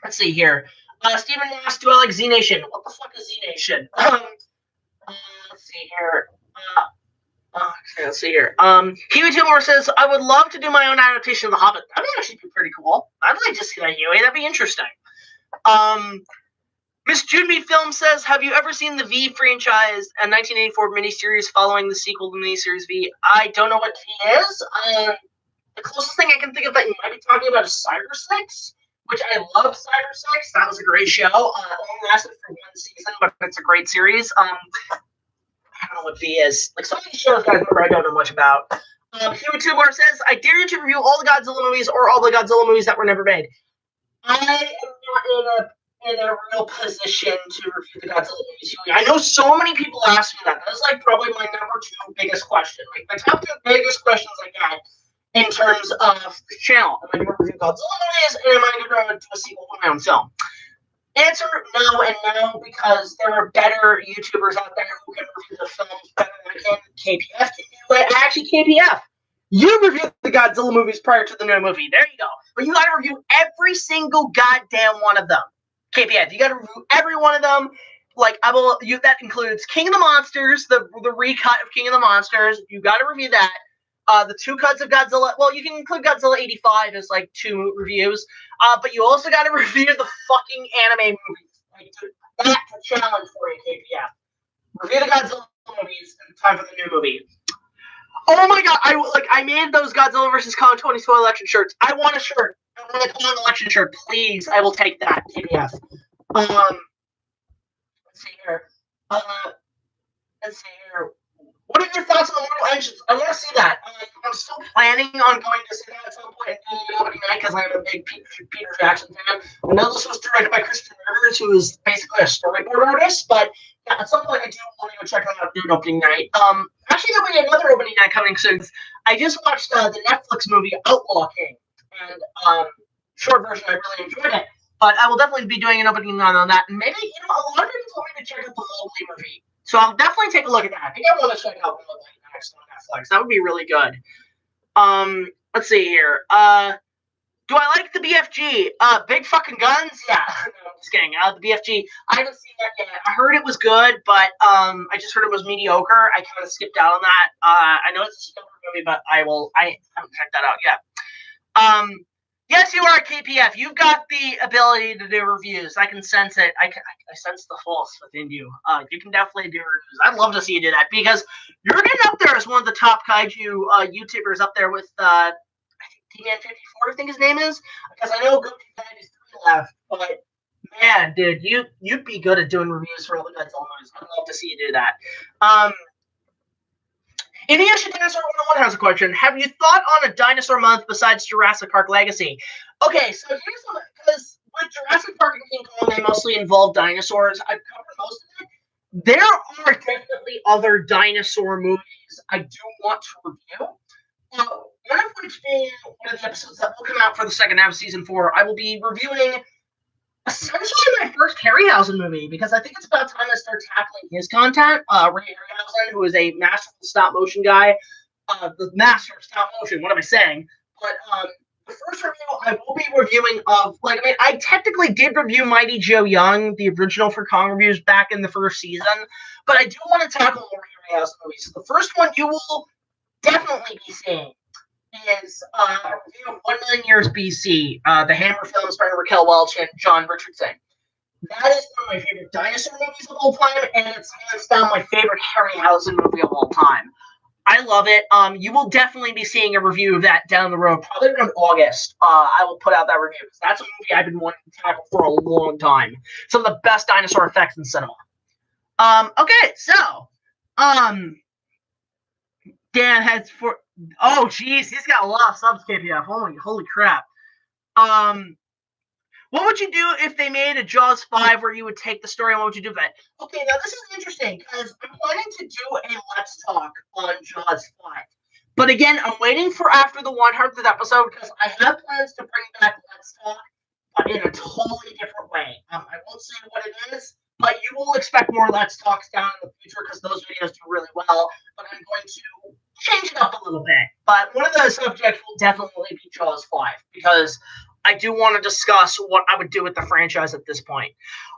A: Let's see here. Stephen asked, "Do I like Z Nation?" What the fuck is Z Nation? Let's see here. Okay, let's see here. HEWY TOONMORE says, "I would love to do my own adaptation of The Hobbit." That would actually be pretty cool. I'd like to see that, HEWY. That'd be interesting. Miss Jude Film says, "Have you ever seen the V franchise, a 1984 miniseries following the sequel to miniseries V?" I don't know what V is. The closest thing I can think of that you might be talking about is Cyber 6, which I love Cyber 6. That was a great show. Only lasted for one season, but it's a great series. I don't know what B is. Like, some of these shows, guys, I don't know much about. HEWY TOONMORE says, I dare you to review all the Godzilla movies or all the Godzilla movies that were never made. I am not in a real position to review the Godzilla movies. I know so many people ask me that. That's like probably my number 2 biggest question. Like, my top 2 biggest questions I get in terms of the channel. Am I going to review Godzilla movies, and am I going to do a sequel to my own film? Answer no and no, because there are better YouTubers out there who can review the films better than I can. KPF can do it. Actually, KPF, you reviewed the Godzilla movies prior to the new movie. There you go. But you got to review every single goddamn one of them. KPF, you got to review every one of them. Like, that includes King of the Monsters, the recut of King of the Monsters. You got to review that. The 2 cuts of Godzilla. Well, you can include Godzilla 85 as like 2 reviews. But you also got to review the fucking anime movies. Like, that's a challenge for you, KPF. Review the Godzilla movies in time for the new movie. Oh my god! I made those Godzilla vs. Kong 2012 election shirts. I want a shirt. I want a Kong election shirt, please. I will take that, KPF. Let's see here. Let's see here. What are your thoughts on the Mortal Engines? I want to see that. I'm still planning on going to see that at some point in opening night because I'm a big Peter Jackson fan. I know this was directed by Christian Rivers, who is basically a storyboard artist, but yeah, at some point I do want to go check out an opening night. Actually, there'll be another opening night coming soon. I just watched the Netflix movie Outlaw King, and short version, I really enjoyed it. But I will definitely be doing an opening night on that. And maybe, a lot of people told me to check out the Mowgli movie. So I'll definitely take a look at that. I think I want to check out Mowgli next on Netflix. That would be really good. Let's see here. Do I like the BFG? Big fucking guns? Yeah. No, I'm just kidding. The BFG, I haven't seen that yet. I heard it was good, but I just heard it was mediocre. I kind of skipped out on that. I know it's a stupid movie, but I haven't checked that out yet. Yes, you are, KPF. You've got the ability to do reviews. I can sense it. I sense the force within you. You can definitely do reviews. I'd love to see you do that because you're getting up there as one of the top kaiju YouTubers up there with, I think, TN54, I think his name is. Because I know Goku93 left, but man, dude, you'd be good at doing reviews for all the Godzilla movies. I'd love to see you do that. Inuyasha Dinosaur 101 has a question. Have you thought on a dinosaur month besides Jurassic Park Legacy? Okay, so here's something, because with Jurassic Park and King Kong, they mostly involve dinosaurs. I've covered most of it. There are definitely other dinosaur movies I do want to review. One of which being one of the episodes that will come out for the second half of season 4. I will be reviewing essentially my first Harryhausen movie, because I think it's about time I start tackling his content. Ray Harryhausen, who is a masterful stop motion guy, the master of stop motion. What am I saying? But the first review I will be reviewing of, I technically did review Mighty Joe Young, the original for Kong Reviews, back in the first season, but I do want to tackle more Harryhausen movies. So the first one you will definitely be seeing is a review of 1 Million Years BC, the Hammer film starring Raquel Welch and John Richardson. That is one of my favorite dinosaur movies of all time, and it's hands down my favorite Harryhausen movie of all time. I love it. You will definitely be seeing a review of that down the road, probably around August. I will put out that review, because that's a movie I've been wanting to tackle for a long time. Some of the best dinosaur effects in cinema. Okay, so, Dan has oh, jeez, he's got a lot of subs, KPF. Holy crap. What would you do if they made a Jaws 5 where you would take the story, and what would you do with it? Okay, now this is interesting, because I'm planning to do a Let's Talk on Jaws 5. But again, I'm waiting for after the 100th episode, because I have plans to bring back Let's Talk, but in a totally different way. I won't say what it is, but you will expect more Let's Talks down in the future, because those videos do really well, but I'm going to change it up a little bit. But one of the subjects will definitely be Jaws 5, because I do want to discuss what I would do with the franchise at this point.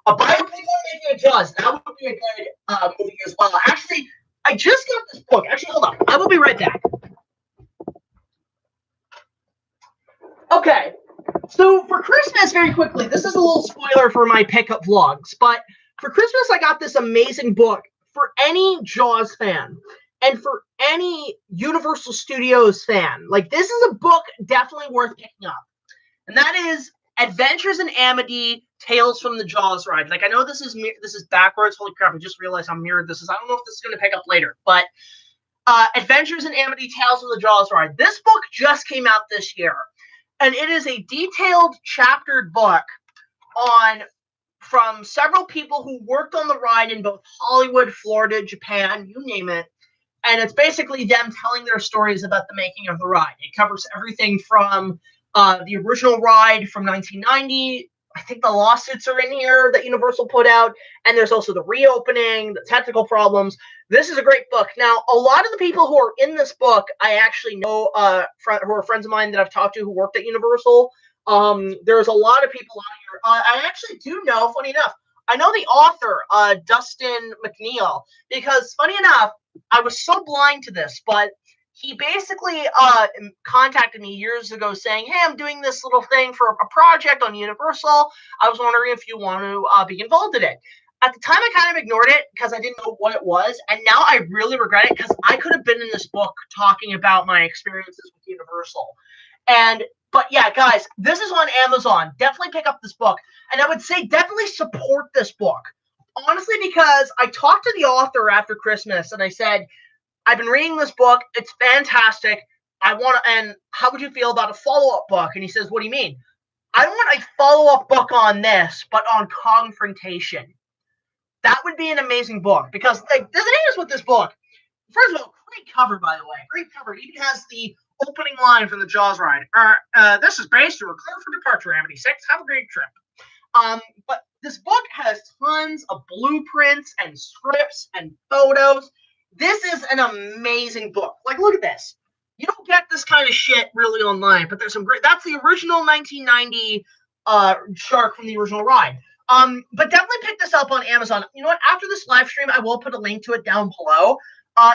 A: A biopic on making a Jaws, that would be a good movie as well. Actually, I just got this book. Actually, hold on. I will be right back. Okay. So for Christmas, very quickly, this is a little spoiler for my pickup vlogs, but for Christmas, I got this amazing book for any Jaws fan. And for any Universal Studios fan, like, this is a book definitely worth picking up. And that is Adventures in Amity, Tales from the Jaws Ride. Like, I know this is backwards. Holy crap, I just realized how mirrored this is. I don't know if this is going to pick up later, but Adventures in Amity, Tales from the Jaws Ride. This book just came out this year, and it is a detailed, chaptered book from several people who worked on the ride in both Hollywood, Florida, Japan, you name it. And it's basically them telling their stories about the making of the ride. It covers everything from the original ride from 1990. I think the lawsuits are in here that Universal put out. And there's also the reopening, the technical problems. This is a great book. Now, a lot of the people who are in this book, I actually know who are friends of mine that I've talked to who worked at Universal. There's a lot of people on here. I actually do know, funny enough, I know the author, Dustin McNeil, because funny enough, I was so blind to this, but he basically contacted me years ago saying, hey, I'm doing this little thing for a project on Universal. I was wondering if you want to be involved in it. At the time, I kind of ignored it because I didn't know what it was. And now I really regret it because I could have been in this book talking about my experiences with Universal. But yeah, guys, this is on Amazon. Definitely pick up this book. And I would say definitely support this book. Honestly, because I talked to the author after Christmas and I said, I've been reading this book. It's fantastic. And how would you feel about a follow-up book? And he says, what do you mean? I want a follow-up book on this, but on confrontation. That would be an amazing book because the thing is with this book, first of all, great cover, by the way. Great cover. It even has the opening line from the Jaws ride. This is based on a clear for departure, Amity 6. Have a great trip. But this book has tons of blueprints and scripts and photos. This is an amazing book. Like, look at this. You don't get this kind of shit really online, but there's some great. That's the original 1990 shark from the original ride. But definitely pick this up on Amazon. You know what? After this live stream, I will put a link to it down below.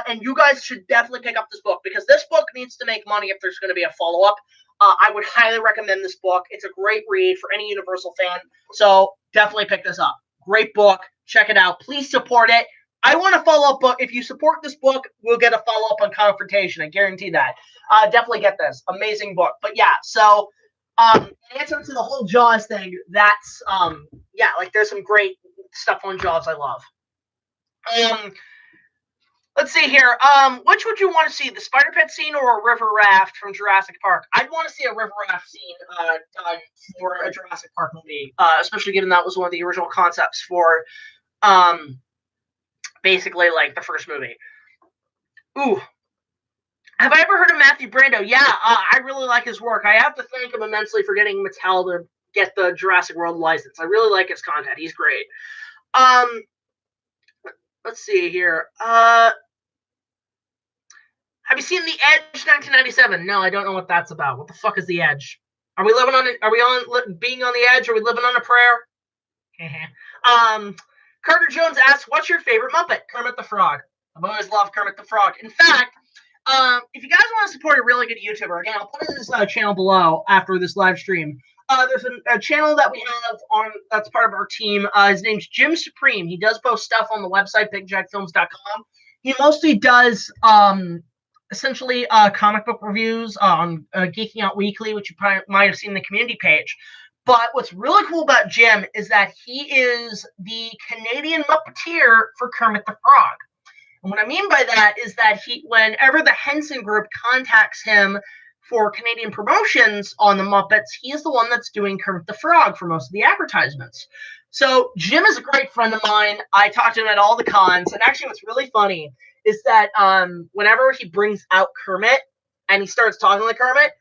A: And you guys should definitely pick up this book because this book needs to make money if there's going to be a follow-up. I would highly recommend this book. It's a great read for any Universal fan. So definitely pick this up. Great book. Check it out. Please support it. I want a follow-up book. If you support this book, we'll get a follow-up on Confrontation. I guarantee that. Definitely get this. Amazing book. But yeah, so in answer to the whole Jaws thing, that's, yeah, like there's some great stuff on Jaws I love. Let's see here. Which would you want to see, the spider pit scene or a river raft from Jurassic Park? I'd want to see a river raft scene done for a Jurassic Park movie, especially given that was one of the original concepts for basically like the first movie. Ooh. Have I ever heard of Matthew Brando? Yeah, I really like his work. I have to thank him immensely for getting Mattel to get the Jurassic World license. I really like his content. He's great. Let's see here. Have you seen The Edge 1997? No, I don't know what that's about. What the fuck is The Edge? Are we living on it? Are we on being on the edge? Are we living on a prayer? Carter Jones asks, what's your favorite Muppet? Kermit the Frog. I've always loved Kermit the Frog. In fact, if you guys want to support a really good YouTuber, again, I'll put his channel below after this live stream. There's a channel that we have on that's part of our team. His name's Jim Supreme. He does post stuff on the website, BigJackFilms.com. He mostly does essentially comic book reviews on Geeking Out Weekly, which you probably might have seen in the community page. But what's really cool about Jim is that he is the Canadian Muppeteer for Kermit the Frog. And what I mean by that is that whenever the Henson Group contacts him for Canadian promotions on the Muppets, he is the one that's doing Kermit the Frog for most of the advertisements. So Jim is a great friend of mine. I talk to him at all the cons. And actually what's really funny is that whenever he brings out Kermit and he starts talking like Kermit,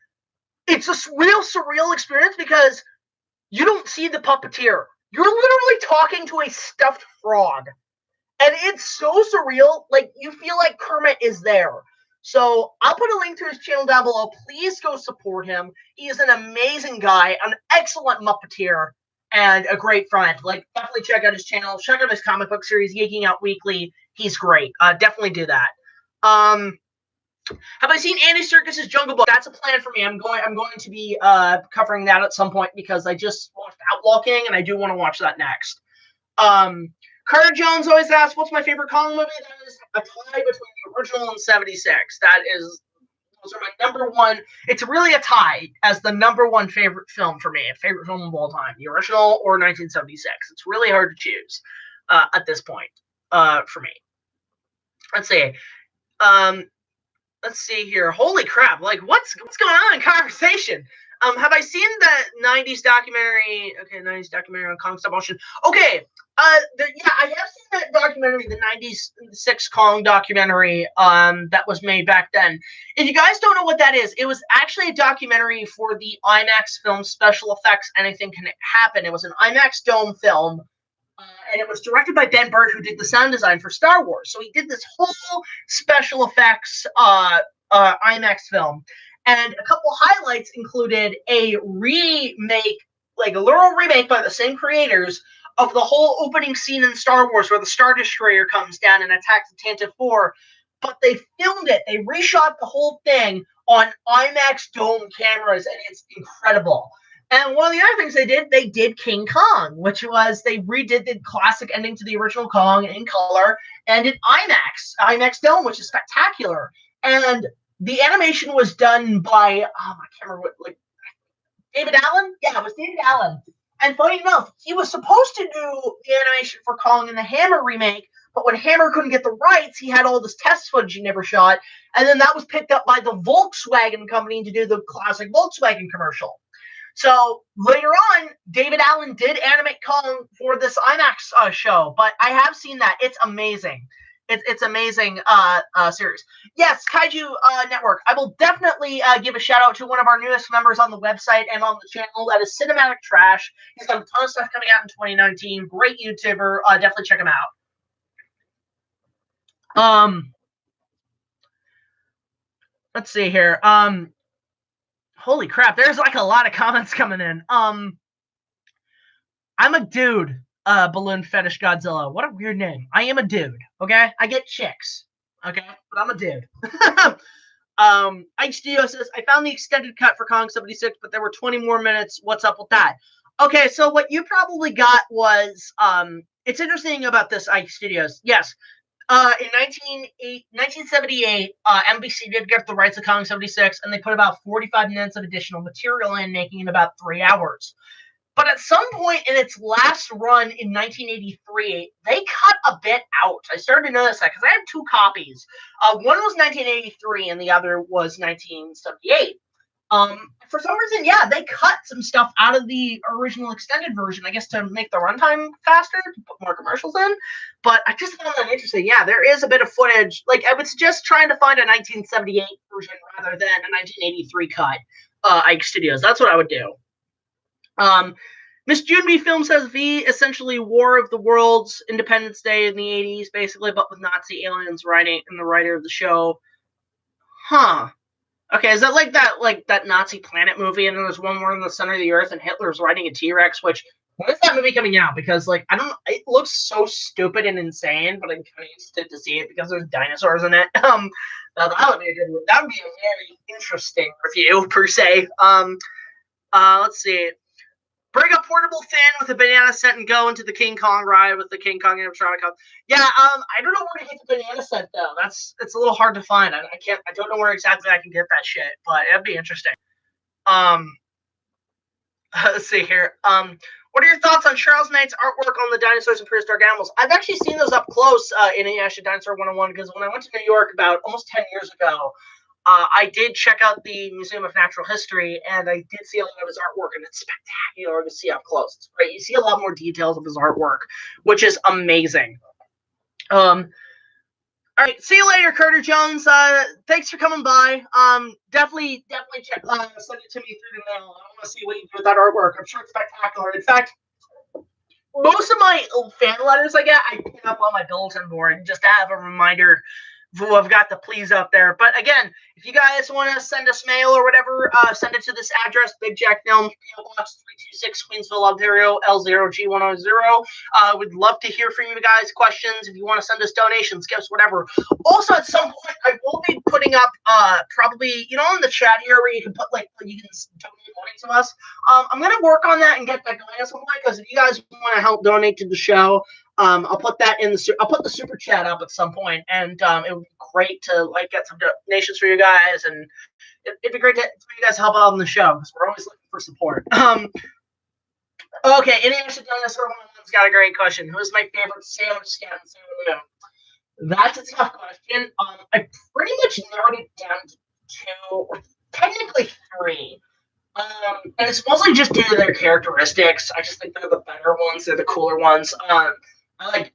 A: it's a real surreal experience because you don't see the puppeteer. You're literally talking to a stuffed frog. And it's so surreal. Like, you feel like Kermit is there. So I'll put a link to his channel down below. Please go support him. He is an amazing guy, an excellent Muppeteer, and a great friend. Like, definitely check out his channel. Check out his comic book series, Geeking Out Weekly. He's great. Definitely do that. Have I seen Andy Serkis's Jungle Book? That's a plan for me. I'm going to be covering that at some point because I just watched Outlaw King, and I do want to watch that next. Carter Jones always asks, what's my favorite Kong movie? That is a tie between the original and 76. Those are my number one. It's really a tie as the number one favorite film for me, a favorite film of all time, the original or 1976. It's really hard to choose at this point for me. Let's see. Let's see here. Holy crap! Like, what's going on in conversation? Have I seen the 90s documentary? Okay, 90s documentary on Kong stop motion. Okay, yeah, I have seen that documentary, the 96 Kong documentary that was made back then. If you guys don't know what that is, it was actually a documentary for the IMAX film special effects Anything Can Happen. It was an IMAX dome film, and it was directed by Ben Burtt, who did the sound design for Star Wars. So he did this whole special effects IMAX film. And a couple highlights included a remake, like a literal remake by the same creators of the whole opening scene in Star Wars where the Star Destroyer comes down and attacks the Tantive 4. But they filmed it. They reshot the whole thing on IMAX dome cameras, and it's incredible. And one of the other things they did King Kong, which was they redid the classic ending to the original Kong in color and in IMAX dome, which is spectacular. And the animation was done by, I can't remember what, like, David Allen? Yeah, it was David Allen. And funny enough, he was supposed to do the animation for Kong in the Hammer remake, but when Hammer couldn't get the rights, he had all this test footage he never shot, and then that was picked up by the Volkswagen company to do the classic Volkswagen commercial. So later on, David Allen did animate Kong for this IMAX show, but I have seen that. It's amazing. It's amazing series. Yes, Kaiju Network. I will definitely give a shout out to one of our newest members on the website and on the channel. That is Cinematic Trash. He's got a ton of stuff coming out in 2019. Great YouTuber. Definitely check him out. Let's see here. Holy crap, there's like a lot of comments coming in. I'm a dude. Balloon Fetish Godzilla. What a weird name. I am a dude, okay? I get chicks, okay? But I'm a dude. HDO says, I found the extended cut for Kong 76, but there were 20 more minutes. What's up with that? Okay, so what you probably got was, it's interesting about this Ike Studios. Yes, in 1978, NBC did get the rights to Kong 76, and they put about 45 minutes of additional material in, making it about 3 hours. But at some point in its last run in 1983, they cut a bit out. I started to notice that because I have two copies. One was 1983 and the other was 1978. For some reason, yeah, they cut some stuff out of the original extended version, I guess to make the runtime faster, to put more commercials in. But I just found that interesting. Yeah, there is a bit of footage. Like, I was just trying to find a 1978 version rather than a 1983 cut, Ike Studios. That's what I would do. Miss Junebee Film says V, essentially War of the Worlds, Independence Day in the 80s, basically, but with Nazi aliens writing and the writer of the show. Huh. Okay, is that like that Nazi Planet movie, and then there's one more in the center of the earth, and Hitler's riding a T-Rex, which, when is that movie coming out? Because, like, I don't know, it looks so stupid and insane, but I'm kind of interested to see it because there's dinosaurs in it. That would be a very interesting review, per se. Let's see. Bring a portable fan with a banana set and go into the King Kong ride with the King Kong animatronic. Yeah, I don't know where to get the banana set though. It's a little hard to find. I don't know where exactly I can get that shit, but it'd be interesting. Let's see here. What are your thoughts on Charles Knight's artwork on the dinosaurs and prehistoric animals? I've actually seen those up close in Inuyasha Dinosaur 101 because when I went to New York about almost 10 years ago, I did check out the Museum of Natural History, and I did see a lot of his artwork, and it's spectacular to see up close. It's great. You see a lot more details of his artwork, which is amazing. All right, see you later, Carter Jones. Thanks for coming by. Definitely check. Send it to me through the mail. I want to see what you do with that artwork. I'm sure it's spectacular. In fact, most of my fan letters I get, I put up on my bulletin board just to have a reminder who I've got the please up there. But again, if If you guys want to send us mail or whatever, send it to this address, BigJackFilms, PO Box 326, Queensville, Ontario, L0G100. We'd love to hear from you guys. Questions, if you want to send us donations, gifts, whatever. Also, at some point, I will be putting up probably, you know, in the chat here where you can put, like, you can donate money to us. I'm going to work on that and get that going at some point, because if you guys want to help donate to the show, I'll put that in the I'll put the super chat up at some point, and it would be great to like get some donations for you guys, and it'd be great for you guys to help out on the show because we're always looking for support. Okay, any extra dinosaur one's got a great question. Who is my favorite Sailor Scout in Sailor Moon? That's a tough question. I pretty much narrowed it down to 2, or technically 3. And it's mostly just due to their characteristics. I just think they're the better ones. They're the cooler ones. I like,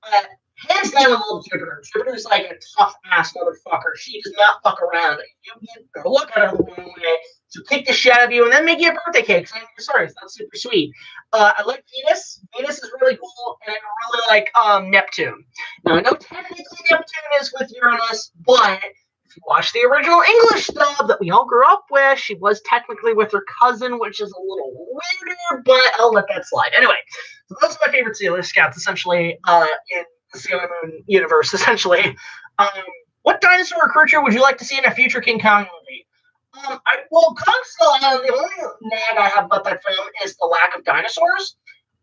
A: hands down, I love Jupiter. Jupiter's like a tough ass motherfucker. She does not fuck around. You get her look at her the wrong way, she'll kick the shit out of you, and then make you a birthday cake. So sorry, that's super sweet. I like Venus. Venus is really cool, and I really like Neptune. Now I know technically Neptune is with Uranus, but if you watch the original English dub that we all grew up with, she was technically with her cousin, which is a little weirder, but I'll let that slide. Anyway, so those are my favorite Sailor Scouts, essentially, in the Sailor Moon universe, essentially. What dinosaur or creature would you like to see in a future King Kong movie? Well, Kong Skull Island, the only nag I have about that film is the lack of dinosaurs.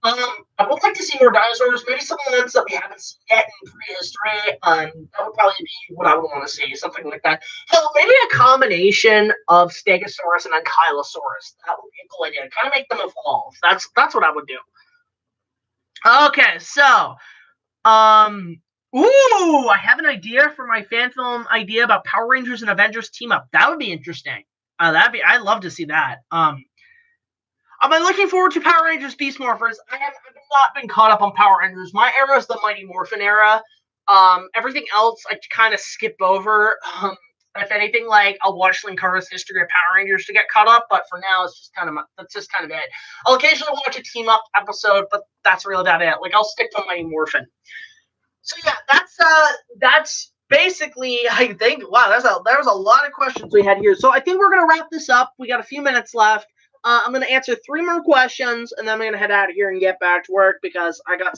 A: I would like to see more dinosaurs, maybe some ones that we haven't seen yet in prehistory. That would probably be what I would want to see, something like that. Hell, maybe a combination of Stegosaurus and Ankylosaurus. That would be a cool idea. Kind of make them evolve. That's what I would do. Okay, so, ooh, I have an idea for my fan film idea about Power Rangers and Avengers team up. That would be interesting. I'd love to see that. I've been looking forward to Power Rangers Beast Morphers. I have not been caught up on Power Rangers. My era is the Mighty Morphin era. Everything else I kind of skip over. If anything, like I'll watch Linkara's History of Power Rangers to get caught up, but for now that's just kind of it. I'll occasionally watch a team up episode, but that's really about it. Like I'll stick to Mighty Morphin. So yeah, that's basically, I think. Wow, there was a lot of questions we had here. So I think we're gonna wrap this up. We got a few minutes left. I'm going to answer 3 more questions, and then I'm going to head out of here and get back to work because I got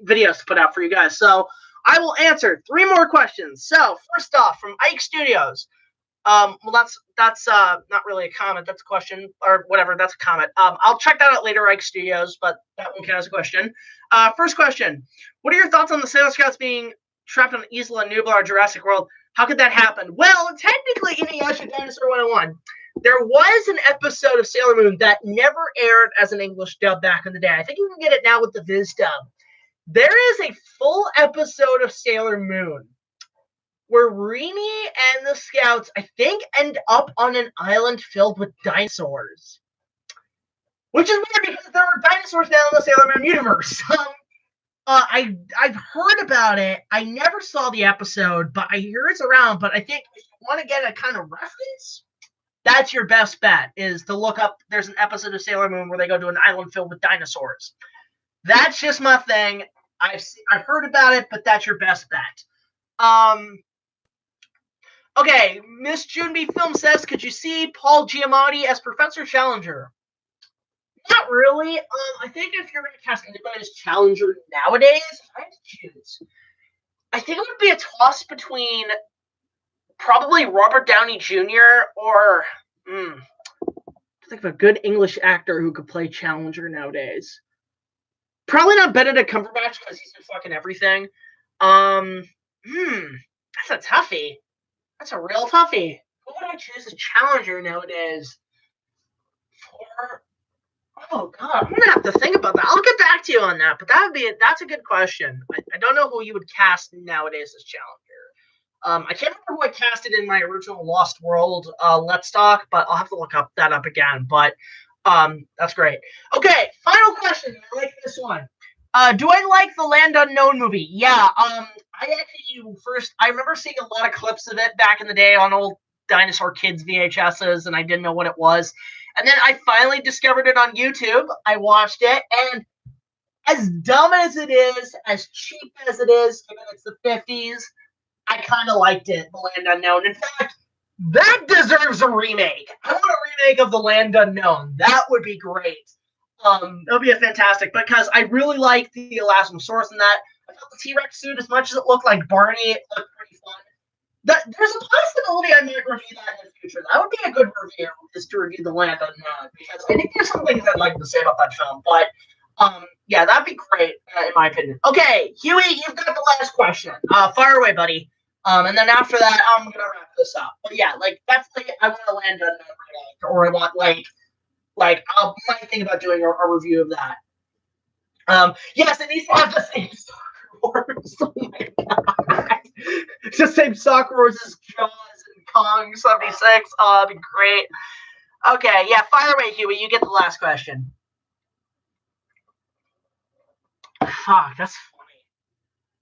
A: videos to put out for you guys. So I will answer 3 more questions. So first off, from Ike Studios. Well, that's not really a comment. That's a question, or whatever. That's a comment. I'll check that out later, Ike Studios, but that one counts as a question. First question. What are your thoughts on the Sailor Scouts being trapped on Isla Nublar or Jurassic World? How could that happen? Well, technically, Inuyasha Dinosaur 101. There was an episode of Sailor Moon that never aired as an English dub back in the day. I think you can get it now with the Viz dub. There is a full episode of Sailor Moon where Rini and the Scouts, I think, end up on an island filled with dinosaurs. Which is weird because there are dinosaurs now in the Sailor Moon universe. I've heard about it. I never saw the episode, but I hear it's around. But I think if you want to get a kind of reference, that's your best bet, is to look up, there's an episode of Sailor Moon where they go to an island filled with dinosaurs. That's just my thing. I've heard about it, but that's your best bet. Okay, Miss June B. Film says, could you see Paul Giamatti as Professor Challenger? Not really. I think if you're going to cast anybody as Challenger nowadays, I have to choose. I think it would be a toss between probably Robert Downey Jr. or think of a good English actor who could play Challenger nowadays. Probably not Benedict Cumberbatch because he's in fucking everything. That's a toughie. That's a real toughie. Who would I choose as Challenger nowadays? Oh god, I'm gonna have to think about that. I'll get back to you on that, but that's a good question. I don't know who you would cast nowadays as Challenger. I can't remember who I casted in my original Lost World Let's Talk, but I'll have to look that up again. But that's great. Okay, final question. I like this one. Do I like the Land Unknown movie? Yeah. I remember seeing a lot of clips of it back in the day on old Dinosaur Kids VHSs, and I didn't know what it was. And then I finally discovered it on YouTube. I watched it, and as dumb as it is, as cheap as it is, given it's the 50s, I kind of liked it, The Land Unknown. In fact, That deserves a remake. I want a remake of The Land Unknown. That would be great. That would be a fantastic, because I really like the Elasmosaurus in that. I thought the T-Rex suit, as much as it looked like Barney, it looked pretty fun. There's a possibility I might review that in the future. That would be a good review, is to review The Land Unknown, because I think there's some things I'd like to say about that film. But yeah, that'd be great, in my opinion. Okay, Huey, you've got the last question. Fire away, buddy. And then after that, I'm gonna wrap this up. But yeah, like, definitely, I want to Land Unknown remake, or I want I might think about doing a review of that. Yes, it needs to have the same Star Wars. Oh my god. It's the same Star Wars as Jaws and Kong 76. Oh, that'd be great. Okay, yeah, fire away, Huey. You get the last question. Fuck, that's funny.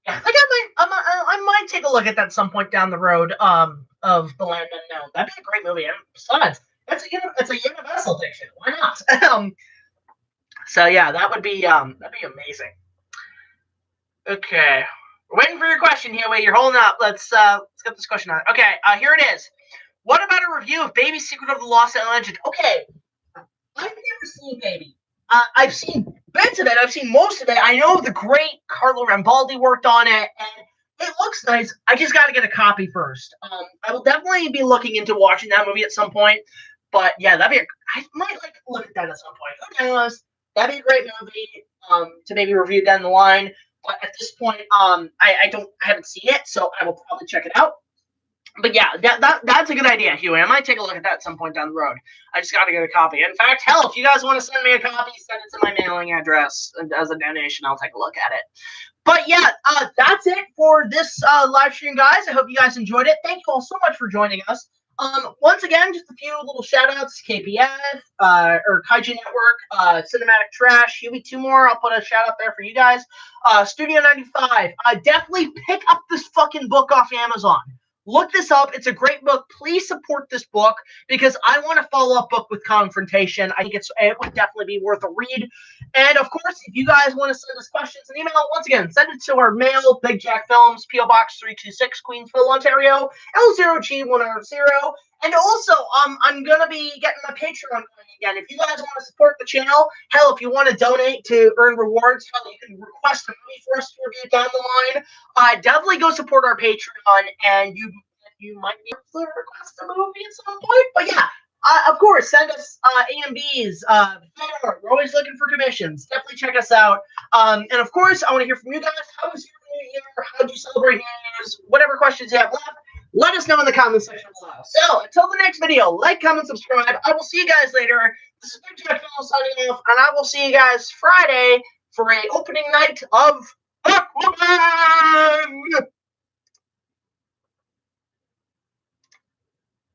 A: Yeah, I think I might take a look at that at some point down the road. Of The Land Unknown. That'd be a great movie. And besides, it's a Universal fiction. Why not? So yeah, that'd be amazing. Okay, we're waiting for your question, Huey. You're holding up. Let's get this question on. Okay, here it is. What about a review of Baby Secret of the Lost Island Legend? Okay, I've never seen Baby. I've seen bits of it. I've seen most of it. I know the great Carlo Rambaldi worked on it, and it looks nice. I just got to get a copy first. I will definitely be looking into watching that movie at some point. But yeah, I might like to look at that at some point. Who knows? That'd be a great movie to maybe review down the line. But at this point, I haven't seen it, so I will probably check it out. But yeah, that's a good idea, Huey. I might take a look at that at some point down the road. I just got to get a copy. In fact, hell, if you guys want to send me a copy, send it to my mailing address as a donation. I'll take a look at it. But yeah, that's it for this live stream, guys. I hope you guys enjoyed it. Thank you all so much for joining us. Once again, just a few little shout-outs. KPF, or KAIJU Network, Cinematic Trash, HEWY TOONMORE. I'll put a shout-out there for you guys. Studio 95. Definitely pick up this fucking book off Amazon. Look this up. It's a great book. Please support this book, because I want a follow-up book with Confrontation. I think it would definitely be worth a read. And, of course, if you guys want to send us questions and email, once again, send it to our mail, BigJackFilms, P.O. Box 326, Queensville, Ontario, L0G100. And also, I'm going to be getting my Patreon going again. If you guys want to support the channel, hell, if you want to donate to earn rewards, hell, you can request a movie for us to review down the line. Definitely go support our Patreon, and you might be able to request a movie at some point. But yeah, of course, send us AMBs. We're always looking for commissions. Definitely check us out. And of course, I want to hear from you guys. How was your New Year? How did you celebrate New Year's? Whatever questions you have left, let us know in the comment section below. So, until the next video, like, comment, subscribe. I will see you guys later. This is BigJackFilms signing off, and I will see you guys Friday for an opening night of Aquaman!